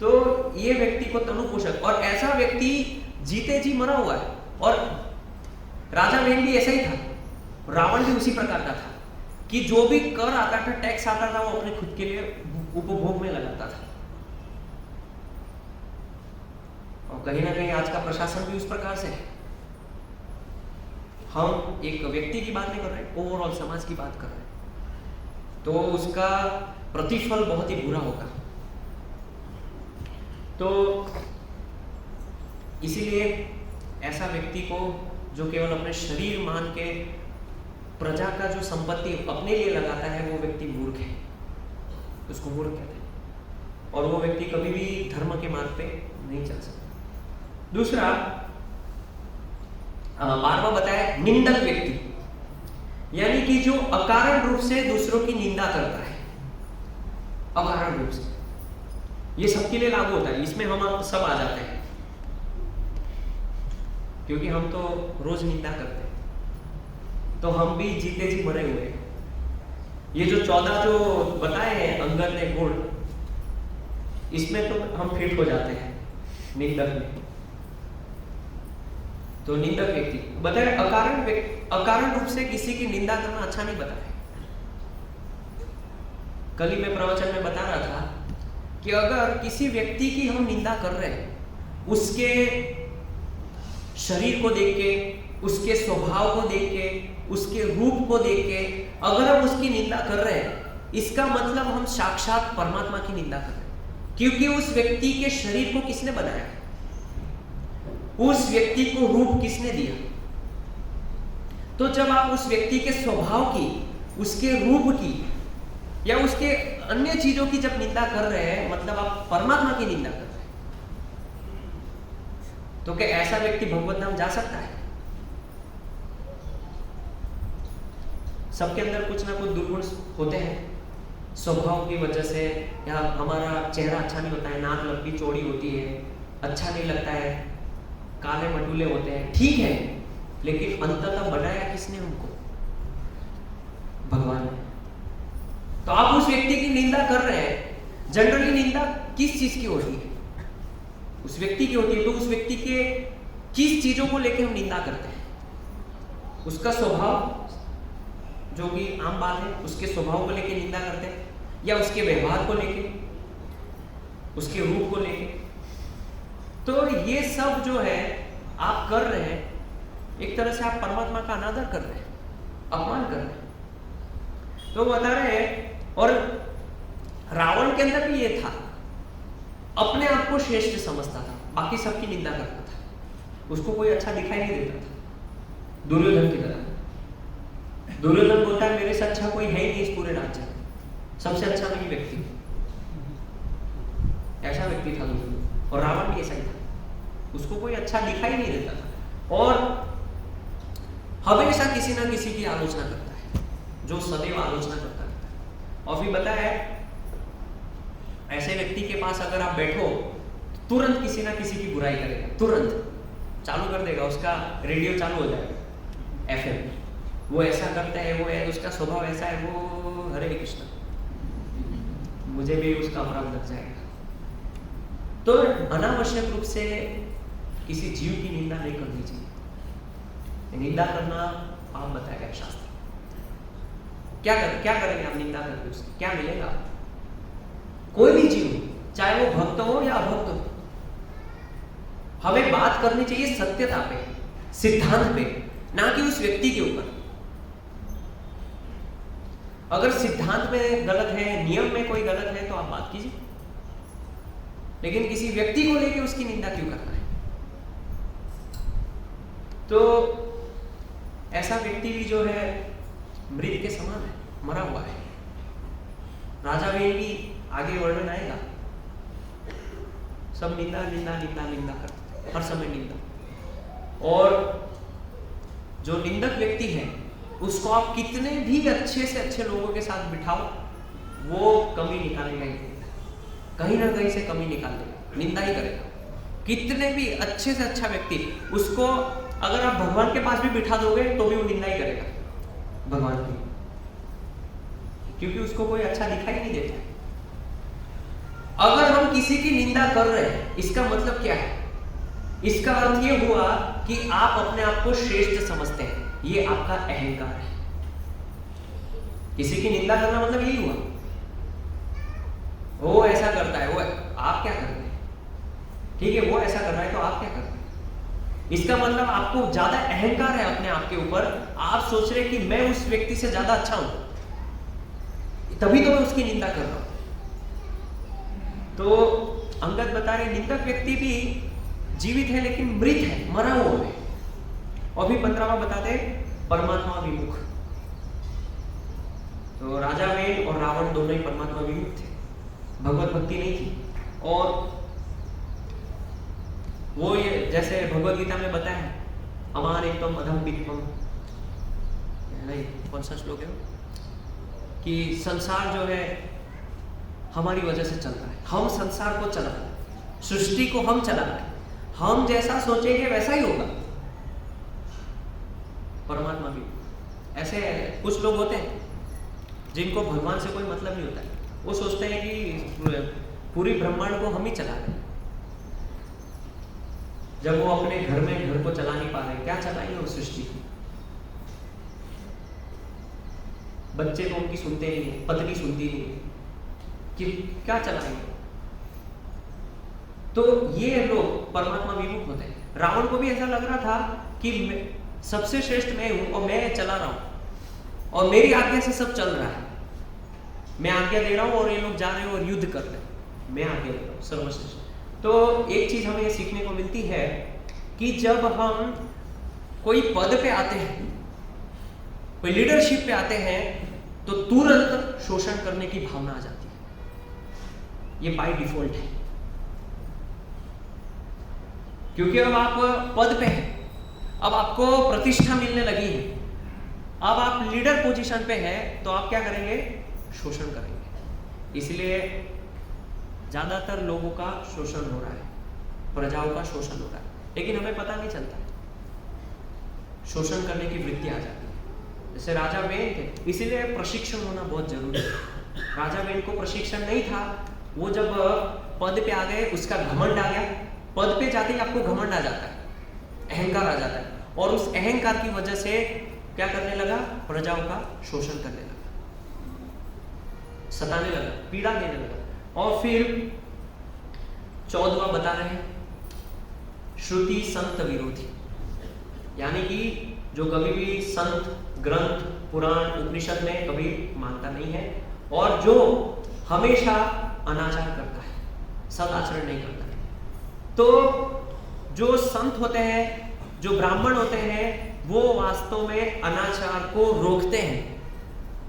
तो ये व्यक्ति को तनु पोषक, और ऐसा व्यक्ति जीते जी मरा हुआ है। और राजा वेन भी ऐसा ही था, रावण भी उसी प्रकार का था कि जो भी कर आता था, टैक्स आता था, वो अपने खुद के लिए उपभोग में लगाता था। और कहीं ना कहीं आज का प्रशासन भी उस प्रकार से है। हम एक व्यक्ति की बात नहीं कर रहे, ओवरऑल समाज की बात कर रहे हैं, तो उसका प्रतिफल बहुत ही बुरा होगा। तो इसीलिए ऐसा व्यक्ति को जो केवल अपने शरीर मान के प्रजा का जो संपत्ति अपने लिए लगाता है, वो व्यक्ति मूर्ख है, उसको मूर्ख कहते हैं। और वो व्यक्ति कभी भी धर्म के मार्ग पे नहीं चल सकता। दूसरा 12वां बताया निंदक व्यक्ति, यानी कि जो अकारण रूप से दूसरों की निंदा करता है, अकारण रूप से। ये सबके लिए लागू होता है, इसमें हम सब आ जाते हैं, क्योंकि हम तो रोज निंदा करते हैं, तो हम भी जीते जी मरे हुए हैं। ये जो 14 जो बताए हैं अंगद ने गुण, इसमें तो हम फिट हो जाते हैं निंदक में। तो निंदक व्यक्ति बताए अकारण रूप से किसी की निंदा करना अच्छा नहीं बताया। कल ही मैं प्रवचन में बता रहा था कि अगर किसी व्यक्ति की हम निंदा कर रहे हैं, उसके शरीर को देख के, उसके स्वभाव को देख के, उसके रूप को देख के अगर हम उसकी निंदा कर रहे हैं, इसका मतलब हम साक्षात परमात्मा की निंदा कर रहे हैं, क्योंकि उस व्यक्ति के शरीर को किसने बनाया, उस व्यक्ति को रूप किसने दिया। तो जब आप उस व्यक्ति के स्वभाव की, उसके रूप की या उसके अन्य चीजों की जब निंदा कर रहे हैं, मतलब आप परमात्मा की निंदा कर रहे हैं। तो क्या ऐसा व्यक्ति भगवत धाम जा सकता है? सबके अंदर कुछ ना कुछ दुर्गुण होते हैं, स्वभाव की वजह से, या हमारा चेहरा अच्छा नहीं होता है, नाक लंबी चौड़ी होती है, अच्छा नहीं लगता है, काले मटूले होते हैं, ठीक है, लेकिन अंततः बनाया किसने हमको? भगवान ने। तो आप उस व्यक्ति की निंदा कर रहे हैं। जनरली निंदा किस चीज की होती है? उस व्यक्ति की होती है। तो उस व्यक्ति के किस चीजों को लेकर हम निंदा करते हैं? उसका स्वभाव, जो कि आम बात है, उसके स्वभाव को लेकर निंदा करते हैं, या उसके व्यवहार को लेके, उसके रूप को लेके। तो ये सब जो है आप कर रहे हैं, एक तरह से आप परमात्मा का अनादर कर रहे हैं, अपमान कर रहे हैं। तो बता रहे हैं, और रावण के अंदर भी ये था, अपने आप को श्रेष्ठ समझता था, बाकी सबकी निंदा करता था, उसको कोई अच्छा दिखाई नहीं देता था। दुर्योधन की तरह दुर्योधन बोलता है मेरे से अच्छा कोई है ही नहीं इस पूरे राज्य में, सबसे अच्छा वही व्यक्ति। ऐसा व्यक्ति था दुर्योधन, और रावण भी ऐसा ही था, उसको कोई अच्छा दिखाई नहीं देता था, और हमेशा किसी ना किसी की आलोचना करता है, जो सदैव आलोचना करता है। और फिर बताया ऐसे व्यक्ति के पास अगर आप बैठो, तुरंत किसी ना किसी की बुराई करेगा, तुरंत चालू कर देगा, उसका रेडियो चालू हो जाएगा, FM, वो ऐसा करता है, वो है, उसका स्वभाव ऐसा है, वो हरे कृष्ण, मुझे भी उसका अपराध लग जाएगा। तो अनावश्यक रूप से किसी जीव की निंदा नहीं करनी चाहिए। निंदा करना पाप बताया गया शास्त्र। क्या करेंगे आप निंदा करके उसकी? क्या मिलेगा? कोई भी जीव हो, चाहे वो भक्त हो या अभक्त हो, हमें बात करनी चाहिए सत्यता पे, सिद्धांत पे, ना कि उस व्यक्ति के ऊपर। अगर सिद्धांत में गलत है, नियम में कोई गलत है, तो आप बात कीजिए, लेकिन किसी व्यक्ति को लेकर उसकी निंदा क्यों करना है? तो ऐसा व्यक्ति भी जो है मृत के समान है, मरा हुआ है। राजा वेल भी आगे वर्णन आएगा, सब निंदा निंदा निंदा निंदा करते, हर समय निंदा। और जो निंदक व्यक्ति है उसको आप कितने भी अच्छे से अच्छे लोगों के साथ बिठाओ, वो कमी निकालेगा ही, कहीं ना कहीं से कमी निकाल देगा, निंदा ही करेगा। कितने भी अच्छे से अच्छा व्यक्ति, उसको अगर आप भगवान के पास भी बिठा दोगे तो भी वो निंदा ही करेगा भगवान की, क्योंकि उसको कोई अच्छा दिखाई नहीं देता। अगर हम किसी की निंदा कर रहे हैं, इसका मतलब क्या है? इसका अर्थ ये हुआ कि आप अपने आप को श्रेष्ठ समझते हैं, ये आपका अहंकार है। किसी की निंदा करना मतलब यही हुआ, वो ऐसा करता है, वो आप क्या करते हैं? ठीक है, वो ऐसा कर रहा है तो आप क्या करते हैं? इसका मतलब आपको ज्यादा अहंकार है अपने आप के ऊपर, आप सोच रहे कि मैं उस व्यक्ति से ज्यादा अच्छा हूं, तभी तो मैं उसकी निंदा कर रहा हूं। तो अंगद बता रहे निंदक व्यक्ति भी जीवित है लेकिन मृत है, मरा हुआ है। और भी 15वां बताते परमात्मा विमुख। तो राजा वेल और रावण दोनों ही परमात्मा विमुख थे, भगवत भक्ति नहीं थी। और वो ये जैसे भगवत गीता में बताया, अमान एकदम अधम वित्तम, नहीं कौन सा श्लोक है कि संसार जो है हमारी वजह से चल रहा है, हम संसार को चला रहे हैं, सृष्टि को हम चला रहे हैं, हम जैसा सोचेंगे वैसा ही होगा। परमात्मा भी ऐसे कुछ लोग होते हैं जिनको भगवान से कोई मतलब नहीं होता है, वो सोचते हैं कि पूरी ब्रह्मांड को हम ही चला रहे हैं। जब वो अपने घर में घर को चला नहीं पा रहे, क्या चलाएंगे वो सृष्टि को? बच्चे तो उनकी सुनते नहीं है, पत्नी सुनती नहीं है, कि क्या चलाएंगे? तो ये लोग परमात्मा विमुख होते हैं। रावण को भी ऐसा लग रहा था कि सबसे श्रेष्ठ मैं हूं और मैं चला रहा हूं और मेरी आज्ञा से सब चल रहा है, मैं आज्ञा दे रहा हूं और ये लोग जा रहे हैं और युद्ध कर रहे हैं, मैं आज्ञा दे रहा हूं सर्वश्रेष्ठ। तो एक चीज हमें ये सीखने को मिलती है कि जब हम कोई पद पे आते हैं, कोई लीडरशिप पे आते हैं, तो तुरंत शोषण करने की भावना आ जाती है। ये बाय डिफॉल्ट है, क्योंकि अब आप पद पे हैं, अब आपको प्रतिष्ठा मिलने लगी है, अब आप लीडर पोजीशन पे हैं, तो आप क्या करेंगे? शोषण करेंगे। इसलिए ज्यादातर लोगों का शोषण हो रहा है, प्रजाओं का शोषण हो रहा है, लेकिन हमें पता नहीं चलता, शोषण करने की वृत्ति आ जाती है। जैसे राजा वेन थे, इसीलिए प्रशिक्षण होना बहुत जरूरी है। राजा वेन को प्रशिक्षण नहीं था, वो जब पद पे आ गए उसका घमंड आ गया, पद पे जाते ही आपको घमंड आ जाता है, अहंकार आ जाता है, और उस अहंकार की वजह से क्या करने लगा? प्रजाओं का शोषण करने लगा, सताने लगा, पीड़ा देने लगा। और फिर 14वां बता रहे हैं श्रुति संत विरोधी, यानी कि जो कभी भी संत, ग्रंथ, पुराण, उपनिषद में कभी मानता नहीं है, और जो हमेशा अनाचार करता है, सदाचरण नहीं करता है। तो जो संत होते हैं, जो ब्राह्मण होते हैं, वो वास्तव में अनाचार को रोकते हैं।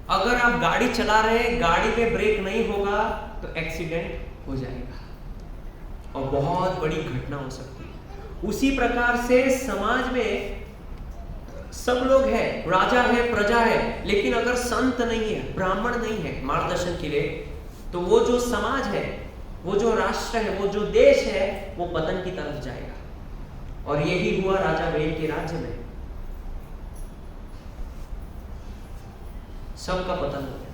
अगर आप गाड़ी चला रहे हैं, गाड़ी में ब्रेक नहीं होगा तो एक्सीडेंट हो जाएगा और बहुत बड़ी घटना हो सकती है। उसी प्रकार से समाज में सब लोग हैं, राजा है, प्रजा है, लेकिन अगर संत नहीं है, ब्राह्मण नहीं है मार्गदर्शन के लिए, तो वो जो समाज है, वो जो राष्ट्र है, वो जो देश है, वो पतन की तरफ जाएगा। और यही हुआ राजा वेल के राज्य में, सबका पतन हो गया।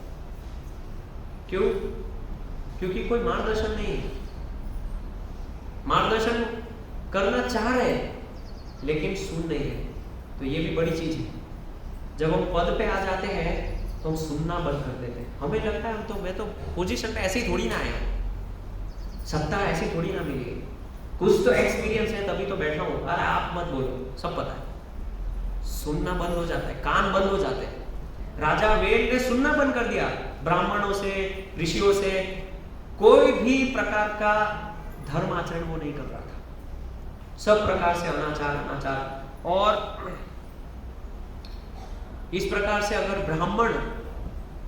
क्यों? क्योंकि कोई मार्गदर्शन नहीं है। मार्गदर्शन करना चाह रहे लेकिन सुन नहीं रहे। तो ये भी बड़ी चीज है। जब हम पद पे आ जाते हैं तो हम सुनना बंद कर देते हैं। हमें लगता है मैं तो पोजीशन पे ऐसे ही थोड़ी ना आया, सत्ता ऐसी थोड़ी ना मिली, कुछ तो एक्सपीरियंस है तभी तो बैठा हूँ। अरे आप मत बोलो, सब पता है। सुनना बंद हो जाता है, कान बंद हो जाते हैं। राजा वेद ने सुनना बंद कर दिया। ब्राह्मणों से, ऋषियों से कोई भी प्रकार का धर्म आचरण वो नहीं कर रहा था। सब प्रकार से अनाचार। और इस प्रकार से अगर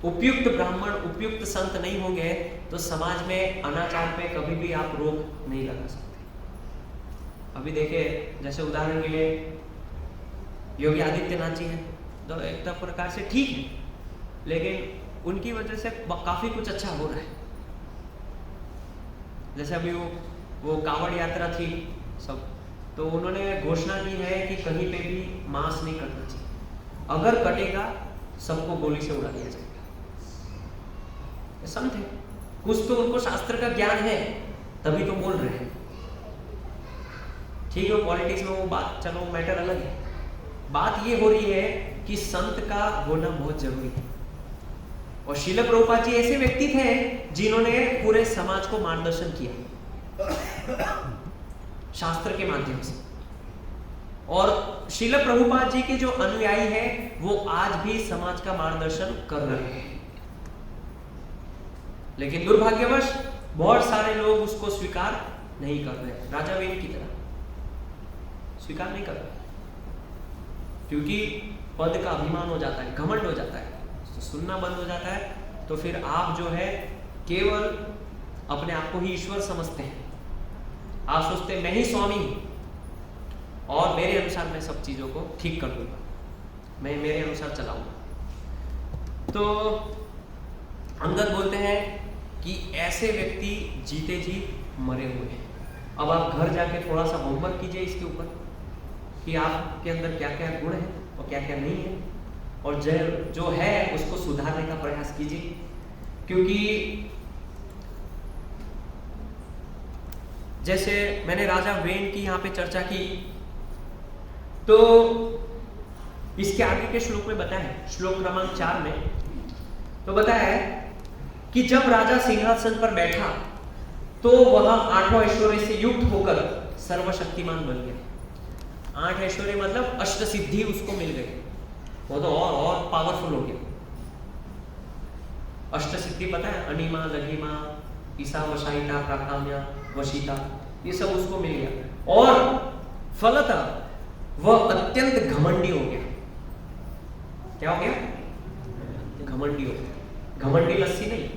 उपयुक्त संत नहीं होंगे तो समाज में अनाचार पे कभी भी आप रोक नहीं लगा सकते। अभी देखिए, जैसे उदाहरण के लिए योगी आदित्यनाथ जी हैं, तो एक प्रकार से ठीक है, लेकिन उनकी वजह से काफी कुछ अच्छा हो रहा है। जैसे अभी वो कांवड़ यात्रा थी सब, तो उन्होंने घोषणा की है कि कहीं पे भी मांस नहीं कटना चाहिए, अगर कटेगा सबको गोली से उड़ा दिया जाएगा। संत है, कुछ तो उनको शास्त्र का ज्ञान है, तभी तो बोल रहे हैं। ठीक है, पॉलिटिक्स में वो बात, चलो मैटर अलग है। बात ये हो रही है कि संत का होना बहुत जरूरी है। और श्रील प्रभुपाद जी ऐसे व्यक्ति थे जिन्होंने पूरे समाज को मार्गदर्शन किया शास्त्र के माध्यम से। और श्रील प्रभुपाद जी के जो अनुयायी हैं वो आज भी समाज का मार्गदर्शन कर रहे हैं, लेकिन दुर्भाग्यवश बहुत सारे लोग उसको स्वीकार नहीं कर रहे। राजा वेद की तरह स्वीकार नहीं कर रहे, क्योंकि पद का अभिमान हो जाता है, घमंड हो जाता है, तो सुनना बंद हो जाता है। तो फिर आप जो है केवल अपने आप को ही ईश्वर समझते हैं। आप सोचते हैं मैं ही स्वामी हूं और मेरे अनुसार मैं सब चीजों को ठीक कर दूंगा, मैं मेरे अनुसार चलाऊंगा। तो अंगद बोलते हैं कि ऐसे व्यक्ति जीते जी मरे हुए हैं। अब आप घर जाके थोड़ा सा होमवर्क कीजिए इसके ऊपर कि आपके अंदर क्या क्या गुण है और क्या क्या नहीं है, और जो है उसको सुधारने का प्रयास कीजिए। क्योंकि जैसे मैंने राजा वेन की यहाँ पे चर्चा की, तो इसके आगे के श्लोक में बताया है, श्लोक क्रमांक 4 में तो बताया है कि जब राजा सिंहासन पर बैठा तो वह 8 ऐश्वर्य से युक्त होकर सर्वशक्तिमान बन गया। 8 ऐश्वर्य मतलब अष्ट सिद्धि उसको मिल गई, वो तो और पावरफुल हो गया। अष्ट सिद्धि पता है, अनिमा, लघिमा, ईसा, वशायिता, प्राकाम्या, वशिता, ये सब उसको मिल गया। और फलतः वह अत्यंत घमंडी हो गया। क्या हो गया? घमंडी हो गया। घमंडी लस्सी नहीं,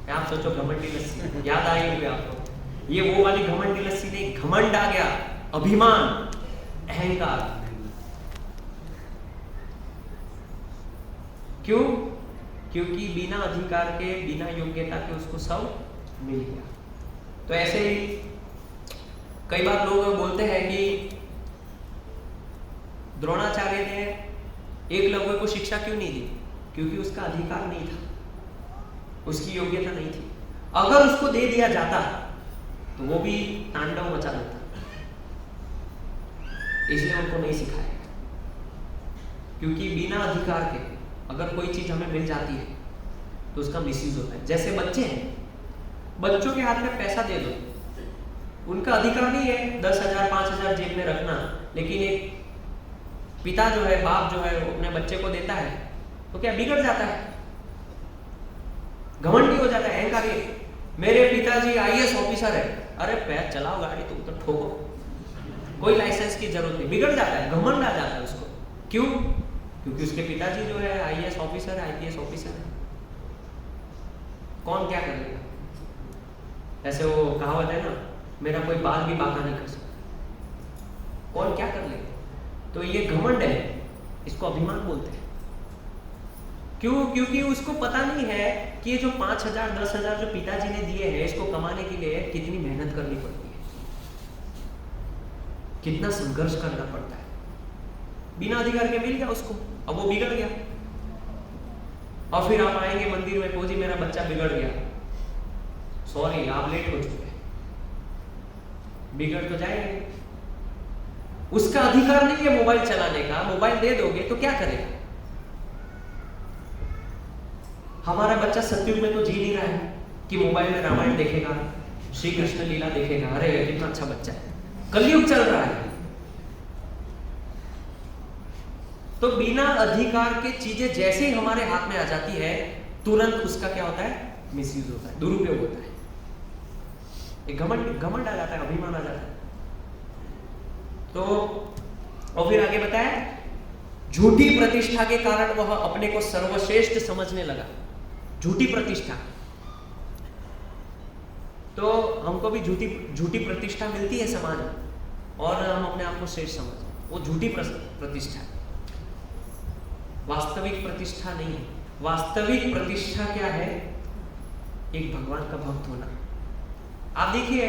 आप सोचो घमंडी लस्सी याद आई होगी आपको, ये वो वाली घमंडी लस्सी नहीं, घमंड आ गया, अभिमान, अहंकार। क्यों? क्योंकि बिना अधिकार के, बिना योग्यता के उसको सब मिल गया। तो ऐसे ही कई बार लोग बोलते हैं कि द्रोणाचार्य ने एकलव्य को शिक्षा क्यों नहीं दी? क्योंकि उसका अधिकार नहीं था, उसकी योग्यता नहीं थी। अगर उसको दे दिया जाता तो वो भी तांडव मचा देता, इसलिए उनको नहीं सिखाया। क्योंकि बिना अधिकार के अगर कोई चीज हमें मिल जाती है तो उसका मिसयूज होता है। जैसे बच्चे हैं, बच्चों के हाथ में पैसा दे दो, उनका अधिकार नहीं है 10,000 5,000 जेब में रखना, लेकिन एक पिता जो है, बाप जो है, अपने बच्चे को देता है तो क्या बिगड़ जाता है, घमंडी हो जाता है, अहंकारी। मेरे पिताजी IAS ऑफिसर है, अरे पैर चलाओ गाड़ी, तुम तो ठोको, कोई लाइसेंस की जरूरत नहीं, बिगड़ जाता है, घमंड आ जाता है उसको। क्यों? क्योंकि उसके पिताजी जो है IAS ऑफिसर है, IPS ऑफिसर है। कौन क्या करेगा? ऐसे वो कहावत है ना, मेरा कोई बाल भी बांका नहीं कर सकता, कौन क्या कर लेगा? तो ये घमंड है, इसको अभिमान बोलते हैं। क्यों? क्योंकि उसको पता नहीं है कि ये जो 5,000 10,000 जो पिताजी ने दिए हैं, इसको कमाने के लिए कितनी मेहनत करनी पड़ती है, कितना संघर्ष करना पड़ता है। बिना अधिकार के मिल गया उसको, अब वो बिगड़ गया। और फिर आप आएंगे मंदिर में, को जी मेरा बच्चा बिगड़ गया, सॉरी आप लेट हो चुके, बिगड़ तो जाएंगे। उसका अधिकार नहीं है मोबाइल चलाने का, मोबाइल दे दोगे तो क्या करेगा? हमारा बच्चा सतयुग में तो जी नहीं रहा है कि मोबाइल में रामायण देखेगा, श्री कृष्ण लीला देखेगा। अरे कितना अच्छा बच्चा है। कलयुग चल रहा है, तो बिना अधिकार के चीजें जैसे ही हमारे हाथ में आ जाती है, तुरंत उसका क्या होता है? मिसयूज होता है, दुरुपयोग होता है। एक घमंड आ जाता है, अभिमान आ जाता है। तो और फिर आगे बताया, झूठी प्रतिष्ठा के कारण वह अपने को सर्वश्रेष्ठ समझने लगा। झूठी प्रतिष्ठा, तो हमको भी झूठी प्रतिष्ठा मिलती है समाज में, और हम अपने आप को श्रेष्ठ समझते, वो झूठी प्रतिष्ठा है, वास्तविक प्रतिष्ठा नहीं है। वास्तविक प्रतिष्ठा क्या है? एक भगवान का भक्त होना। आप देखिए,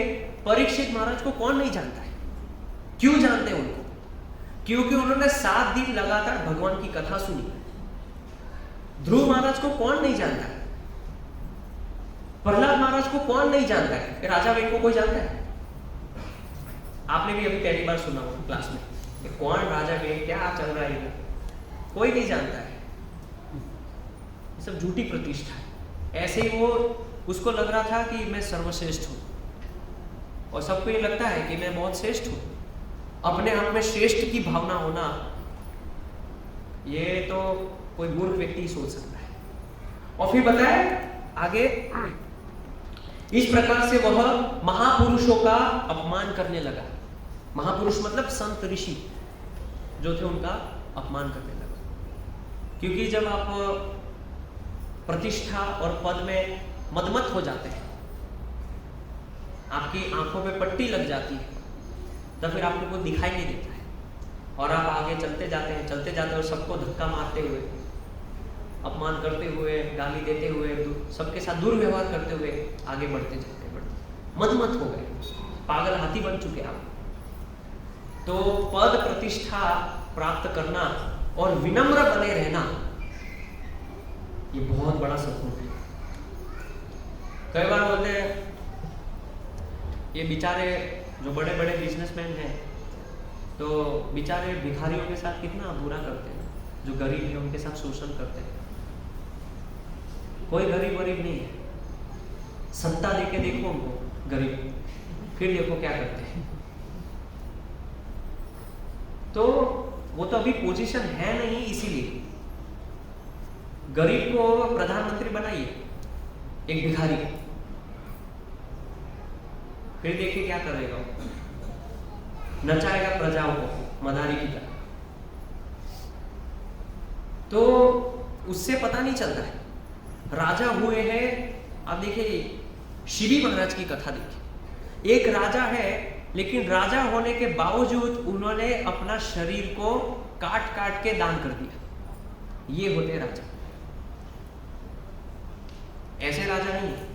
परीक्षित महाराज को कौन नहीं जानता है? क्यों जानते हैं उनको? क्योंकि उन्होंने 7 दिन लगातार भगवान की कथा सुनी। ध्रुव महाराज को कौन नहीं जानता है? प्रहलाद महाराज को कौन नहीं जानता है? राजा वेद को कोई जानता है? आपने भी अभी पहली बार सुना होगा क्लास में, कौन राजा वेद, क्या चल रहा है? कोई नहीं जानता है। ये सब झूठी प्रतिष्ठा है। ऐसे ही वो, उसको लग रहा था कि मैं सर्वश्रेष्ठ हूं, और सबको ये लगता है कि मैं बहुत श्रेष्ठ हूं। अपने आप में श्रेष्ठ की भावना होना, ये तो कोई मूर्ख व्यक्ति ही सोच सकता है। और फिर बताए आगे, इस प्रकार से वह महापुरुषों का अपमान करने लगा। महापुरुष मतलब संत ऋषि जो थे, उनका अपमान करने लगा। क्योंकि जब आप प्रतिष्ठा और पद में मदमत हो जाते हैं, आपकी आंखों पे पट्टी लग जाती है, तो फिर आपको कुछ दिखाई नहीं देता है, और आप आगे चलते जाते हैं और सबको धक्का मारते हुए, अपमान करते हुए, गाली देते हुए, सबके साथ दुर्व्यवहार करते हुए आगे बढ़ते मदमत हो गए, पागल हाथी बन चुके आप। तो पद प्रतिष्ठा प्राप्त करना और विनम्र बने रहना, ये बहुत बड़ा सपना है। कई बार बोलते हैं, ये बेचारे जो बड़े बड़े बिजनेसमैन हैं, तो बेचारे भिखारियों के साथ कितना बुरा करते हैं, जो गरीब है उनके साथ शोषण करते हैं। कोई गरीब नहीं है, सत्ता देके देखो उनको गरीब, फिर देखो क्या करते हैं। तो वो तो अभी पोजीशन है नहीं, इसीलिए गरीब को प्रधानमंत्री बनाइए, एक भिखारी, फिर देखिए क्या करेगा, नचाएगा प्रजाओं को मदारी की तरह। तो उससे पता नहीं चलता है। राजा हुए हैं, आप देखिए शिवी महाराज की कथा देखिए। एक राजा है, लेकिन राजा होने के बावजूद उन्होंने अपना शरीर को काट काट के दान कर दिया। ये होते राजा। ऐसे राजा नहीं है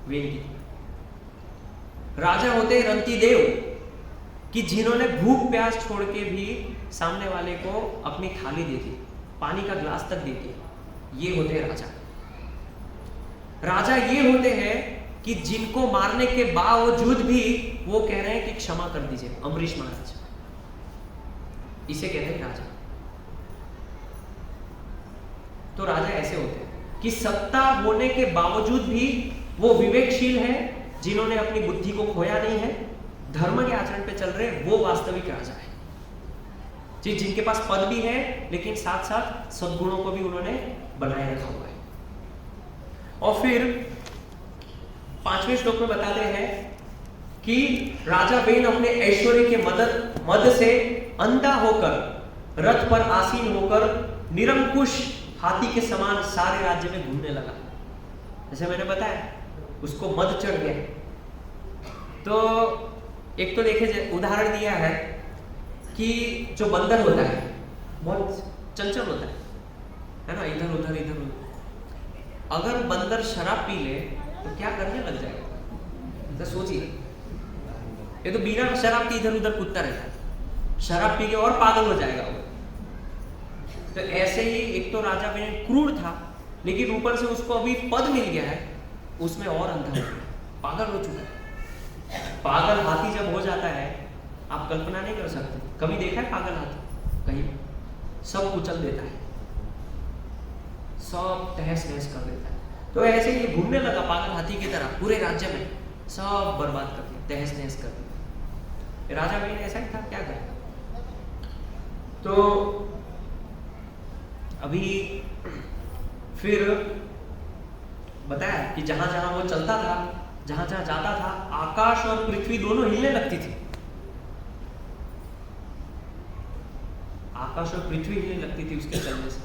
वेद की। राजा होते रंती देव, कि जिन्होंने भूख प्यास छोड़ के भी सामने वाले को अपनी थाली दे दी, पानी का ग्लास तक दे दिया। ये होते राजा। राजा ये होते हैं कि जिनको मारने के बावजूद भी वो कह रहे हैं कि क्षमा कर दीजिए। अम्बरीश महाराज, इसे कहते हैं राजा। तो राजा ऐसे होते हैं कि सत्ता होने के बावजूद भी वो विवेकशील है, जिन्होंने अपनी बुद्धि को खोया नहीं है, धर्म के आचरण पे चल रहे, वो वास्तविक राजा है। जी, जिनके पास पद भी है, लेकिन साथ साथ सद्गुणों को भी उन्होंने बनाए रखा हुआ है। और फिर 5वें श्लोक में बताते हैं कि राजा बेन अपने ऐश्वर्य के मद से अंधा होकर, रथ पर आसीन होकर, निरंकुश हाथी के समान सारे राज्य में घूमने लगा। जैसे मैंने बताया, उसको मद चढ़ गया। तो एक तो देखिए उदाहरण दिया है कि जो बंदर होता है बहुत चंचल होता है ना, इधर उधर। अगर बंदर शराब पी ले तो क्या करने लग जाएगा? तो सोचिए, ये तो बिना शराब के इधर उधर कूदता रहता है, शराब पी के और पागल हो जाएगा वो। तो ऐसे ही एक तो राजा बेन क्रूर था, लेकिन ऊपर से उसको अभी पद मिल गया है, उसमें और अंधा हो गया, पागल हो चुका है। पागल हाथी जब हो जाता है, आप कल्पना नहीं कर सकते। कभी देखा है पागल हाथी? कहीं सब कुचल देता है, सब तहस नहस कर देता है। तो ऐसे ही घूमने लगा पागल हाथी की तरह पूरे राज्य में, सब बर्बाद कर दिया, तहस नहस कर दिया। राजा वेन ऐसा ही था, क्या करे। तो अभी फिर बताया कि जहां जहां वो चलता था, जहां जहां जाता था, आकाश और पृथ्वी दोनों हिलने लगती थी। आकाश और पृथ्वी हिलने लगती थी उसके चलने से।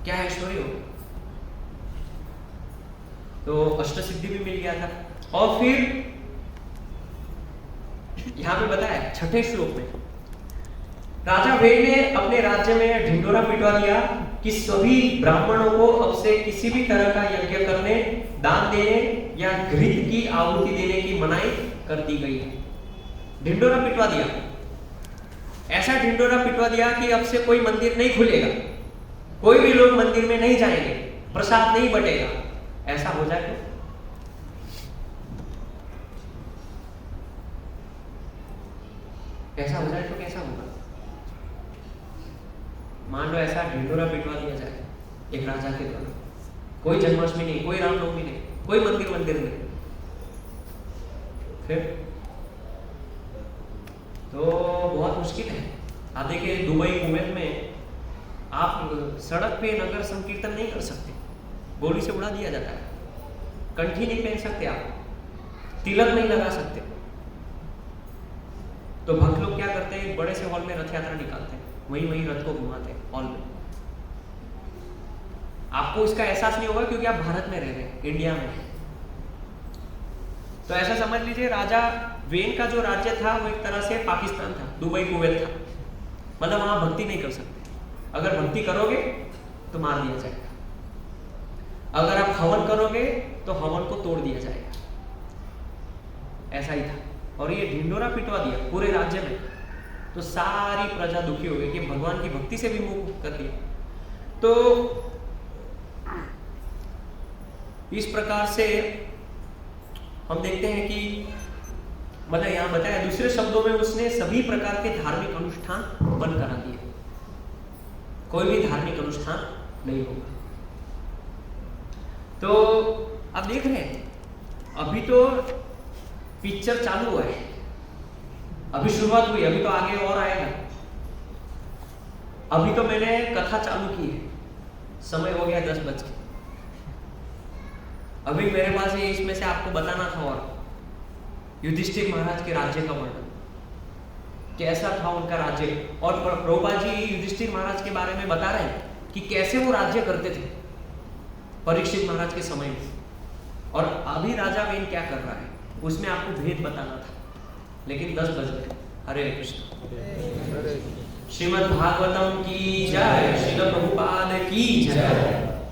क्या ऐश्वर्य हो। तो अष्ट सिद्धि भी मिल गया था। और फिर यहां पे बताया 6ठे श्लोक में, राजा वेन ने अपने राज्य में ढिंडोरा पिटवा दिया कि सभी ब्राह्मणों को अब से किसी भी तरह का यज्ञ करने, दान देने या घृत की आहुति देने की मनाही कर दी गई है। ढिंडोरा पिटवा दिया, ऐसा ढिंडोरा पिटवा दिया कि अब से कोई मंदिर नहीं खुलेगा, कोई भी लोग मंदिर में नहीं जाएंगे, प्रसाद नहीं बटेगा। ऐसा हो जाए तो ऐसा हो जाए तो कैसा होगा। मान लो ऐसा ढिंडोरा पिटवा दिया जाए एक राजा के द्वारा, कोई जन्माष्टमी नहीं, कोई रामनवमी नहीं, कोई मंदिर नहीं, फिर तो बहुत मुश्किल है। आप देखिए दुबई कुवैत में आप सड़क पे नगर संकीर्तन नहीं कर सकते, गोली से उड़ा दिया जाता है। कंठी नहीं पहन सकते आप, तिलक नहीं लगा सकते। तो भक्त लोग क्या करते हैं, बड़े से हॉल में रथ यात्रा निकालते हैं, वही रथ को घुमाते हैं हॉल में। आपको इसका एहसास नहीं होगा क्योंकि आप भारत में रह रहे हैं, इंडिया में। तो ऐसा समझ लीजिए राजा वेन का जो राज्य था वो एक तरह से पाकिस्तान था, दुबई कुवैत था। मतलब वहां भक्ति नहीं कर सकते, अगर भक्ति करोगे तो मार दिया जाएगा, अगर आप हवन करोगे तो हवन को तोड़ दिया जाएगा। ऐसा ही था। और ये ढिंडोरा पिटवा दिया पूरे राज्य में, तो सारी प्रजा दुखी हो गई कि भगवान की भक्ति से भी मुंह कर दिया। तो इस प्रकार से हम देखते हैं कि मतलब यहां बताया, दूसरे शब्दों में उसने सभी प्रकार के धार्मिक अनुष्ठान बंद करा दिए, कोई भी धार्मिक अनुष्ठान नहीं होगा। तो आप देख रहे हैं अभी तो पिक्चर चालू हुआ है, अभी शुरुआत हुई, अभी तो आगे और आएगा। अभी तो मैंने कथा चालू की है, समय हो गया 10 बजे। अभी मेरे पास ये इसमें से आपको बताना था और युधिष्ठिर महाराज के राज्य का वर्णन कैसा था, उनका राज्य। और प्रभुपाद जी युधिष्ठिर महाराज के बारे में बता रहे हैं कि कैसे वो राज्य करते थे परीक्षित महाराज के समय में, और अभी राजा वेन क्या कर रहा है, उसमें आपको भेद बताना था। लेकिन 10 बज गए। हरे कृष्ण। श्रीमद् भागवतम की जय, श्रील प्रभुपाद की जय।